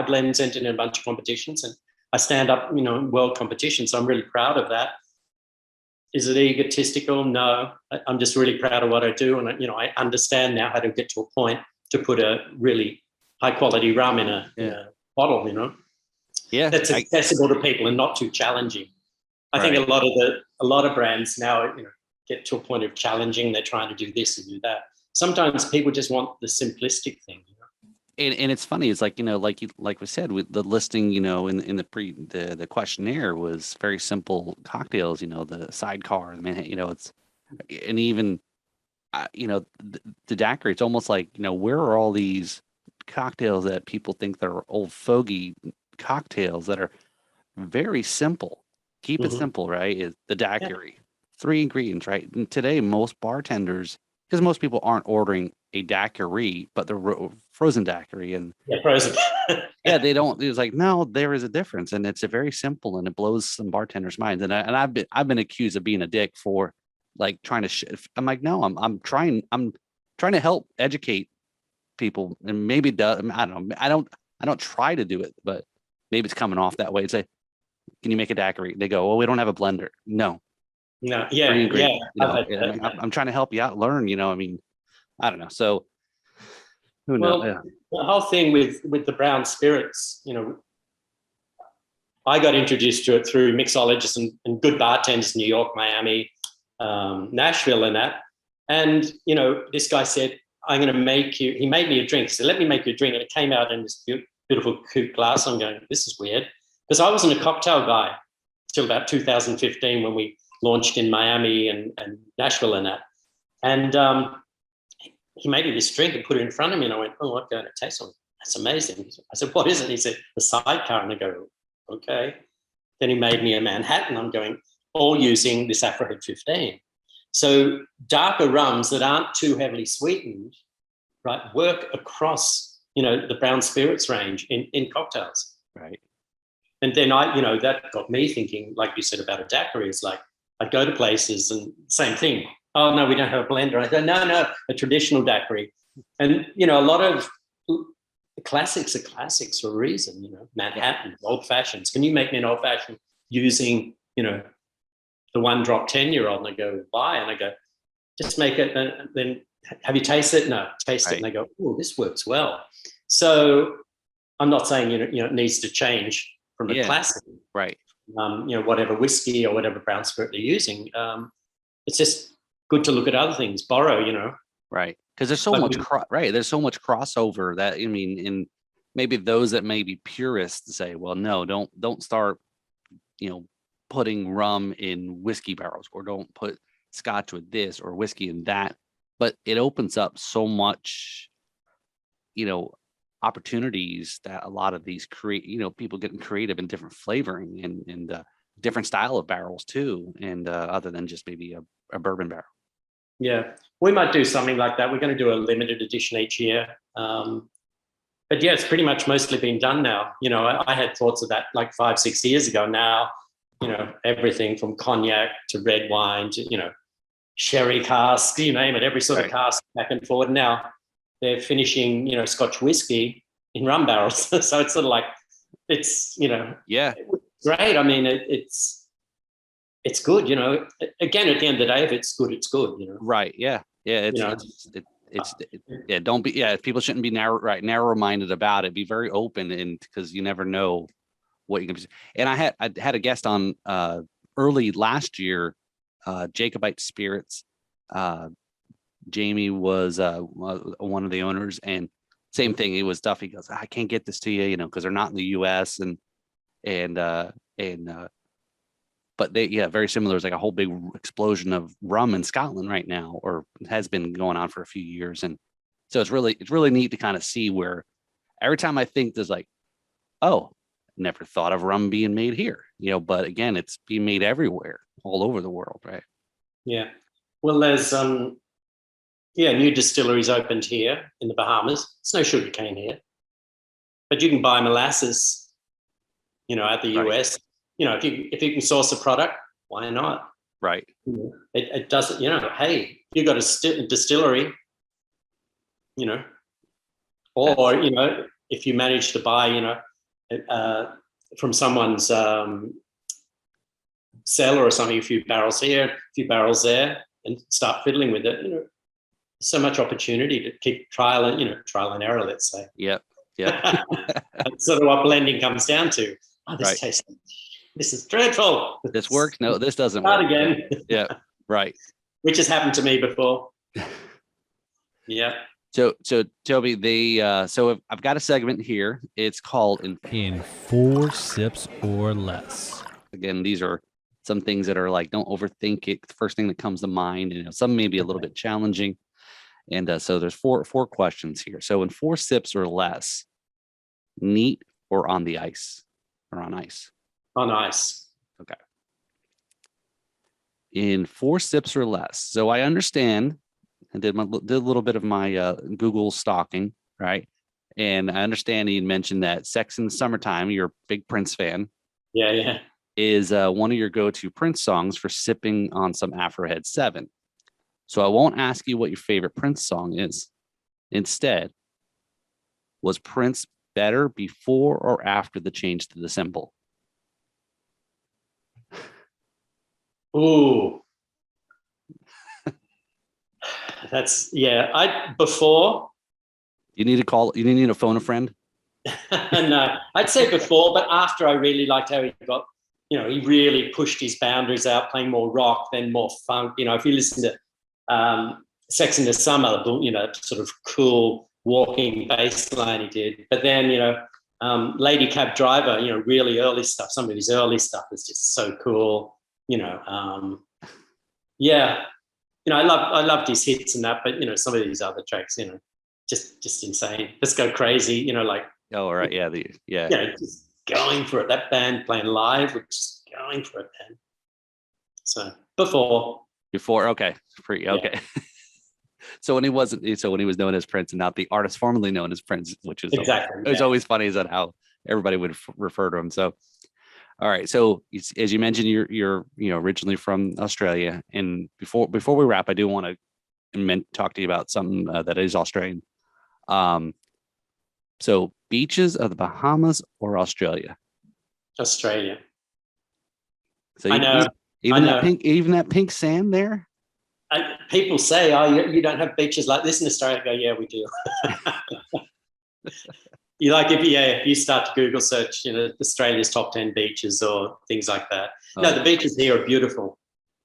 S2: blends entered in a bunch of competitions, and I stand up in world competitions. So I'm really proud of that. Is it egotistical? No, I'm just really proud of what I do, and I understand now how to get to a point to put a really high quality rum in a bottle, that's accessible to people and not too challenging. I think a lot of brands now, get to a point of challenging. They're trying to do this and do that. Sometimes people just want the simplistic thing.
S1: And it's funny. It's like like we said with the listing. In the questionnaire was very simple cocktails. The sidecar. I mean, it's and even the daiquiri. It's almost like where are all these cocktails that people think they're old fogey cocktails that are very simple. Keep it simple, right? Is the daiquiri. 3 ingredients, right? And today, most bartenders, because most people aren't ordering a daiquiri, but the frozen daiquiri, and
S2: frozen.
S1: they don't. It's like, no, there is a difference, and it's a very simple, and it blows some bartenders' minds. And I've been accused of being a dick for like trying to. I'm like, no, I'm trying to help educate people, and maybe I don't know. I don't try to do it, but maybe it's coming off that way. It's like, can you make a daiquiri? They go, well, we don't have a blender. No.
S2: No,
S1: I'm trying to help you out, learn. I mean, I don't know. So, who knows?
S2: The whole thing with the brown spirits, I got introduced to it through mixologists and good bartenders in New York, Miami, Nashville, and that. And this guy said, "I'm going to make you." He made me a drink. He said, "Let me make you a drink," and it came out in this beautiful coupe glass. I'm going, this is weird, because I wasn't a cocktail guy till about 2015 when we launched in Miami and Nashville and that. And he made me this drink and put it in front of me, and I went, "Oh, what going to taste like? That's amazing." I said, "What is it?" He said, "The sidecar." And I go, "Okay." Then he made me a Manhattan. I'm going, all using this Afrohead 15. So darker rums that aren't too heavily sweetened, right, work across, the brown spirits range in cocktails.
S1: Right.
S2: And then that got me thinking, like you said about a daiquiri, is like, I'd go to places and same thing. "Oh, no, we don't have a blender." I go, no, a traditional daiquiri. And, a lot of classics are classics for a reason, Manhattan, old fashions. Can you make me an old fashioned using, the One Drop 10-year-old? And they go, "Why?" And I go, "Just make it." And then, "Have you tasted it?" "No, taste it." And they go, "Oh, this works well." So I'm not saying, it needs to change from the classic.
S1: Right.
S2: Whatever whiskey or whatever brown spirit they're using. It's just good to look at other things, borrow,
S1: Right. Because there's so much there's so much crossover that, I mean, in maybe those that may be purists say, well, no, don't start, putting rum in whiskey barrels, or don't put scotch with this or whiskey in that. But it opens up so much, opportunities that a lot of these people getting creative and different flavoring and different style of barrels too. And other than just maybe a bourbon barrel.
S2: Yeah, we might do something like that. We're going to do a limited edition each year. But yeah, it's pretty much mostly been done now. I had thoughts of that like 5-6 years ago. Now, everything from cognac to red wine to, sherry cask, you name it, every sort of cask back and forward. Now they're finishing, Scotch whiskey in rum barrels. So it's sort of like, it's,
S1: yeah,
S2: great. I mean, it's good, again, at the end of the day, if it's good, it's good,
S1: Right. Yeah. Yeah. Don't be, people shouldn't be narrow-minded about it. Be very open, and because you never know what you can be. And I had a guest on early last year, Jacobite Spirits. Jamie was one of the owners, and same thing. It was Duffy goes, I can't get this to you, because they're not in the US but they, very similar. There's like a whole big explosion of rum in Scotland right now, or has been going on for a few years. And so it's really neat to kind of see where every time I think there's like, oh, never thought of rum being made here, but again, it's being made everywhere, all over the world. Right.
S2: Yeah. Well, there's, new distilleries opened here in the Bahamas. There's no sugarcane here, but you can buy molasses, at the US. If you can source a product, why not?
S1: Right.
S2: It doesn't, hey, you got a distillery, or, if you manage to buy, from someone's cellar or something, a few barrels here, a few barrels there, and start fiddling with it, so much opportunity to keep trial and error, let's say.
S1: Yep.
S2: That's sort of what blending comes down to. Oh, this is dreadful.
S1: This works. No, this doesn't
S2: Start
S1: work.
S2: again.
S1: Yeah. Right.
S2: Which has happened to me before. Yeah.
S1: So Toby, so I've got a segment here. It's called
S3: in 4 sips or less.
S1: Again, these are some things that are like, don't overthink it. The first thing that comes to mind, some may be a little bit challenging. And so there's four questions here. So in 4 sips or less, neat or on the ice, or on ice?
S2: On ice.
S1: Okay. In 4 sips or less. So I understand. I did a little bit of my Google stalking, right? And I understand you mentioned that "Sex in the Summertime," you're a big Prince fan.
S2: Yeah.
S1: Is one of your go-to Prince songs for sipping on some Afrohead 7. So I won't ask you what your favorite Prince song is. Instead, was Prince better before or after the change to the symbol?
S2: Ooh. Before.
S1: You need to phone a friend?
S2: No, I'd say before, but after, I really liked how he got, he really pushed his boundaries out, playing more rock, then more funk. If you listen to Sex in the Summer, sort of cool walking bass line he did. But then, Lady Cab Driver, really early stuff. Some of his early stuff is just so cool. I loved his hits and that, but some of these other tracks, just insane. Let's Go Crazy, like.
S1: Oh, right, yeah,
S2: just going for it. That band playing live was just going for it, man. So before, okay,
S1: okay. Yeah. So when he was known as Prince and not the artist formerly known as Prince, which is
S2: exactly,
S1: it's always funny is that how everybody would refer to him. So. All right. So as you mentioned, you're originally from Australia, and before we wrap, I do want to talk to you about something that is Australian. So beaches of the Bahamas or Australia?
S2: Australia.
S1: So even that pink sand there.
S2: People say, "Oh, you don't have beaches like this in Australia." I go, "Yeah, we do." If you start to Google search, Australia's top 10 beaches or things like that. No, the beaches here are beautiful,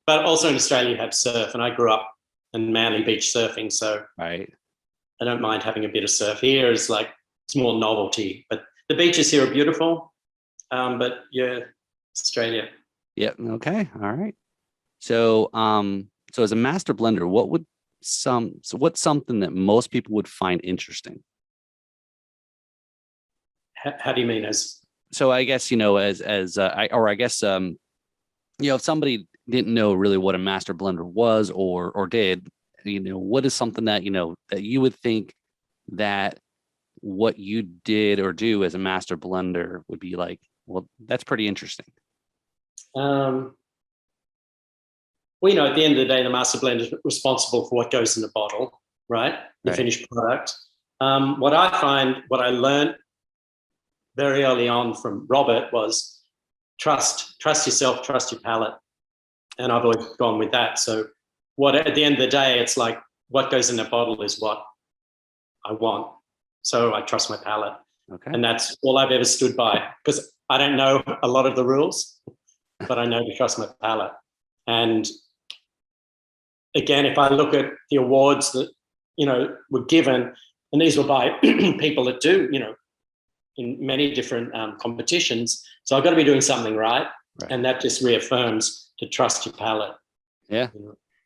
S2: but also in Australia you have surf, and I grew up and Manly beach surfing. So
S1: Right.
S2: I don't mind having a bit of surf here. It's like, it's more novelty. But the beaches here are beautiful. But yeah, Australia.
S1: Yep. Okay. All right. So, so as a master blender, what's something that most people would find interesting?
S2: How do you mean? As
S1: So I guess, if somebody didn't know really what a master blender was or did, what is something that, that you would think that what you did or do as a master blender would be like, well, that's pretty interesting.
S2: well, at the end of the day, the master blender is responsible for what goes in the bottle, right? The
S1: Right.
S2: finished product. What I learned very early on from Robert was trust yourself, trust your palate. And I've always gone with that. So at the end of the day, it's like what goes in the bottle is what I want. So I trust my palate.
S1: Okay.
S2: And that's all I've ever stood by, because I don't know a lot of the rules, but I know to trust my palate. And again, if I look at the awards that, were given, and these were by people that do, in many different competitions. So I've got to be doing something right. And that just reaffirms to trust your palate.
S1: Yeah.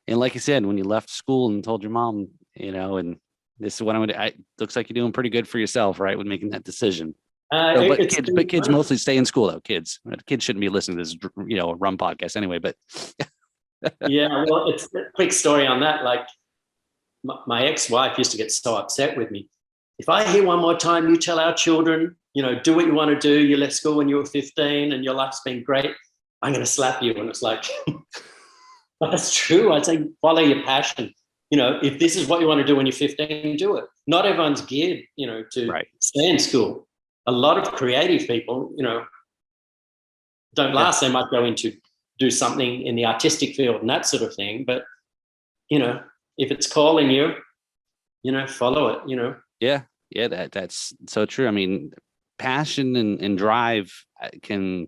S1: And like you said, when you left school and told your mom, and this is what I'm going to, looks like you're doing pretty good for yourself, right? With making that decision. But kids mostly stay in school though. Kids shouldn't be listening to this, a rum podcast anyway, but.
S2: Yeah. Well, it's a quick story on that. Like my ex-wife used to get so upset with me. If I hear one more time, you tell our children, do what you want to do. You left school when you were 15 and your life's been great, I'm going to slap you. And it's like, that's true. I'd say follow your passion. If this is what you want to do when you're 15, do it. Not everyone's geared, to stay in school. A lot of creative people, don't last. They might go into do something in the artistic field and that sort of thing. But, if it's calling you, follow it,
S1: Yeah. Yeah. That's so true. I mean, passion and drive can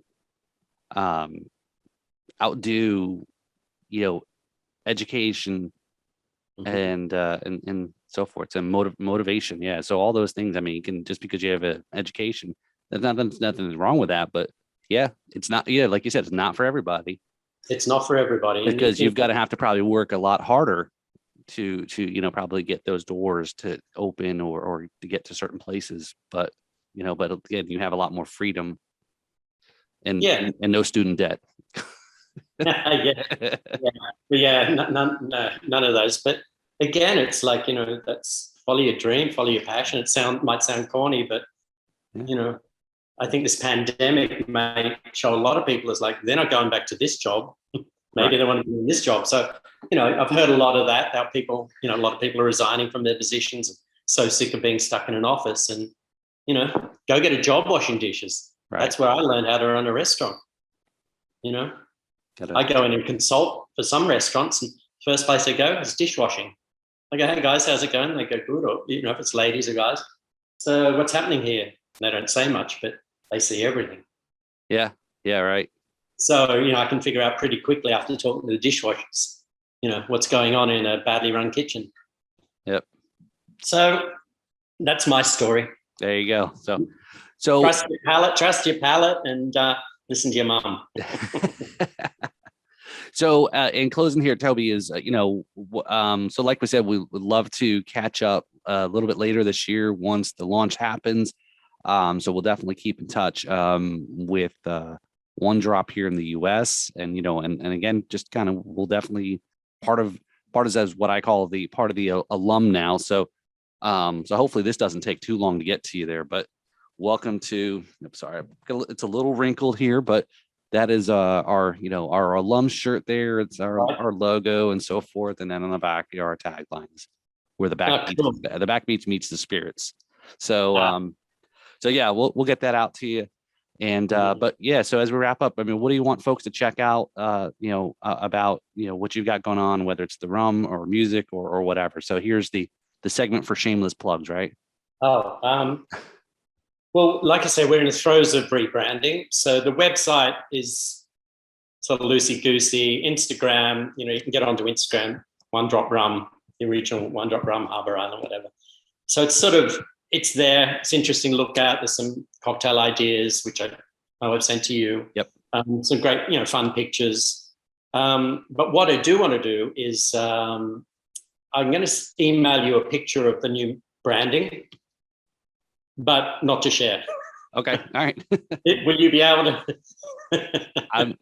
S1: outdo, education and so forth, and motivation. Yeah. So all those things, I mean, you can, just because you have an education, there's nothing wrong with that, but yeah, it's not, like you said, it's not for everybody.
S2: It's not for everybody.
S1: Because you've got to have to probably work a lot harder to probably get those doors to open or to get to certain places. But, but again, you have a lot more freedom and no student debt.
S2: None of those. But again, it's like, that's follow your dream, follow your passion. Might sound corny, but I think this pandemic may show a lot of people is like, they're not going back to this job. Maybe they want to be in this job. So, I've heard a lot of that. How people, a lot of people are resigning from their positions and so sick of being stuck in an office, and, go get a job washing dishes. Right. That's where I learned how to run a restaurant. I go in and consult for some restaurants, and first place I go is dishwashing. I go, hey guys, how's it going? They go, good. Or, if it's ladies or guys. So what's happening here? They don't say much, but they see everything.
S1: Yeah. Yeah. Right.
S2: So, I can figure out pretty quickly after talking to the dishwashers, what's going on in a badly run kitchen.
S1: Yep.
S2: So that's my story.
S1: There you go. So
S2: trust your palate and listen to your mom.
S1: So in closing here, Toby, is, so like we said, we would love to catch up a little bit later this year once the launch happens. So we'll definitely keep in touch with One Drop here in the US. And, and again, just kind of, we'll definitely part of as what I call the part of the alum now. So hopefully this doesn't take too long to get to you there, but welcome to, I'm sorry, it's a little wrinkled here, but that is our alum shirt there. It's our logo and so forth. And then on the back are our taglines, where the back beach meets the spirits. So, so yeah, we'll get that out to you. And, but yeah, so as we wrap up, I mean, what do you want folks to check out, about, what you've got going on, whether it's the rum or music or whatever. So here's the segment for shameless plugs, right?
S2: Well, like I said, we're in the throes of rebranding. So the website is sort of loosey-goosey. Instagram, you can get onto Instagram One Drop Rum, the original One Drop Rum, Harbour Island, whatever. So it's there. It's interesting to look at. There's some cocktail ideas, which I've sent to you.
S1: Yep.
S2: Some great, fun pictures. But what I do want to do is I'm going to email you a picture of the new branding, but not to share.
S1: Okay. All right.
S2: Will you be able to?
S1: I'm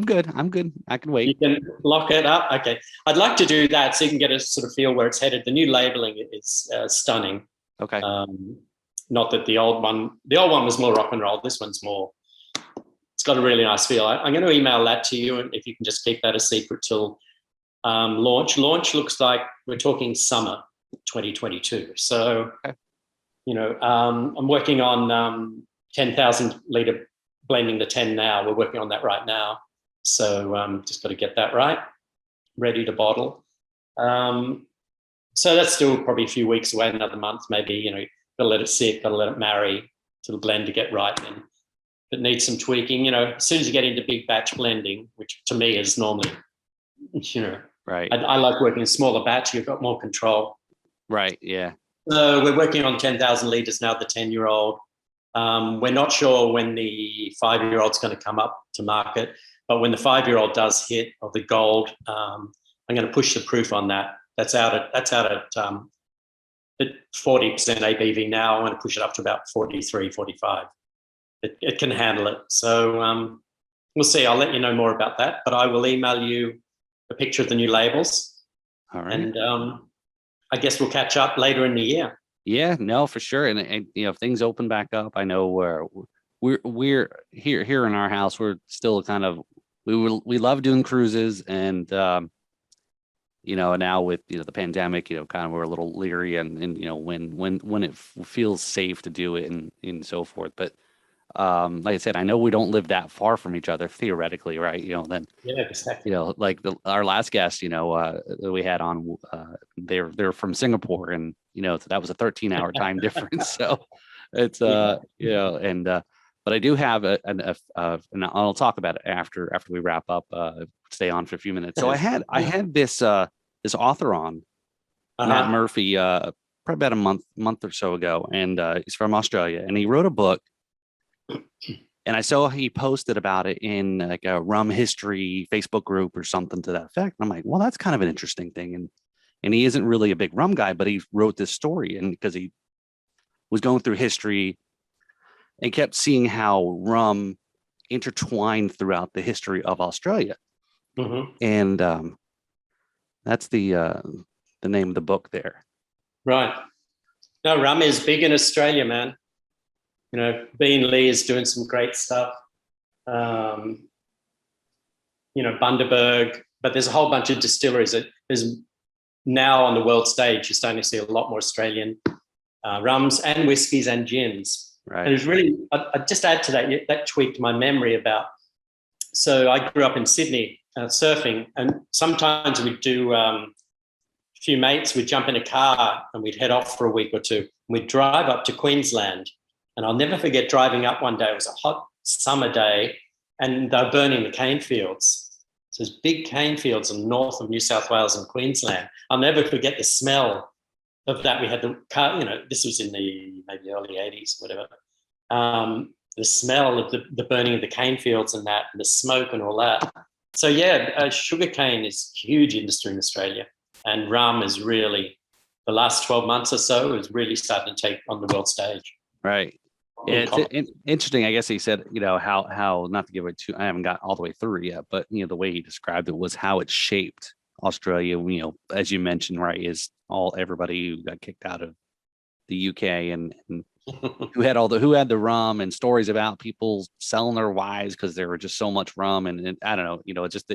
S1: good. I'm good. I can wait.
S2: You can lock it up. Okay. I'd like to do that so you can get a sort of feel where it's headed. The new labeling is stunning.
S1: Okay.
S2: Not that the old one was more rock and roll. This one's more, it's got a really nice feel. I'm going to email that to you, and if you can just keep that a secret till launch. Launch looks like we're talking summer 2022. So,
S1: okay.
S2: I'm working on 10,000 litre, blending the 10 now. We're working on that right now. So just got to get that right, ready to bottle. So that's still probably a few weeks away, another month maybe. Got to let it sit, got to let it marry to the blend to get right. And if it needs some tweaking, as soon as you get into big batch blending, which to me is normally,
S1: right.
S2: I like working in smaller batch. You've got more control.
S1: Right. Yeah.
S2: So we're working on 10,000 litres now, the 10-year-old. We're not sure when the 5-year-old's going to come up to market, but when the 5-year-old does hit, or the gold, I'm going to push the proof on that. That's out at 40% ABV now. I want to push it up to about 43, 45. It can handle it. So we'll see. I'll let you know more about that, but I will email you a picture of the new labels.
S1: All right.
S2: And I guess we'll catch up later in the year.
S1: Yeah, no, for sure. And if things open back up, I know we're here in our house. We're still kind of, we love doing cruises, and now with the pandemic, kind of we're a little leery, and when it feels safe to do it, and so forth. But like I said, I know we don't live that far from each other theoretically, right? Then
S2: yeah, exactly.
S1: Like our last guest, that we had on, they're from Singapore, and so that was a 13-hour time difference. So it's but I do have and I'll talk about it after we wrap up. Stay on for a few minutes. So I had this author on, Matt Murphy, probably about a month or so ago, and he's from Australia, and he wrote a book. And I saw he posted about it in like a rum history Facebook group or something to that effect. And I'm like, well, that's kind of an interesting thing. And he isn't really a big rum guy, but he wrote this story, and because he was going through history and kept seeing how rum intertwined throughout the history of Australia.
S2: Mm-hmm.
S1: And that's the name of the book there.
S2: Right. No, rum is big in Australia, man. Bean Lee is doing some great stuff. Bundaberg, but there's a whole bunch of distilleries that there's now on the world stage. You're starting to see a lot more Australian rums and whiskies and gins.
S1: Right.
S2: And it was really, I just add to that tweaked my memory about, so I grew up in Sydney surfing, and sometimes we'd do, a few mates, we'd jump in a car and we'd head off for a week or two. And we'd drive up to Queensland. And I'll never forget driving up one day. It was a hot summer day, and they were burning the cane fields. So there's big cane fields in the north of New South Wales and Queensland. I'll never forget the smell of that. We had the car, this was in the maybe early 80s, whatever. The smell of the burning of the cane fields and that, and the smoke and all that. So yeah, sugarcane is a huge industry in Australia, and rum is really, the last 12 months or so, is really starting to take on the world stage.
S1: Right. Yeah, it's interesting. I guess he said, how not to give it too, I haven't got all the way through yet, but the way he described it was how it shaped Australia. As you mentioned, right, is everybody who got kicked out of the UK and who had the rum, and stories about people selling their wives because there were just so much rum, and I don't know, just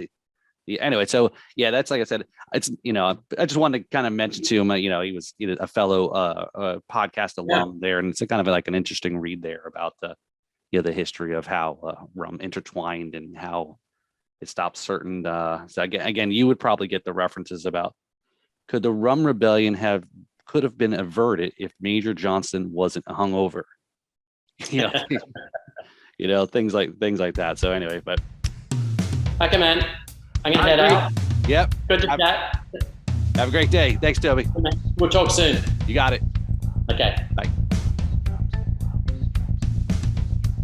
S1: anyway. So yeah, that's, like I said, it's I just wanted to kind of mention to him, he was a fellow podcast alum there, and it's kind of like an interesting read there about the history of how rum intertwined and how it stops certain. So again, you would probably get the references about, could the rum rebellion could have been averted if Major Johnson wasn't hungover? Things like that. So anyway, but
S2: okay, man. I'm gonna head out.
S1: Yep.
S2: Good to chat.
S1: Have a great day. Thanks, Toby.
S2: We'll talk soon.
S1: You got it.
S2: Okay.
S1: Bye.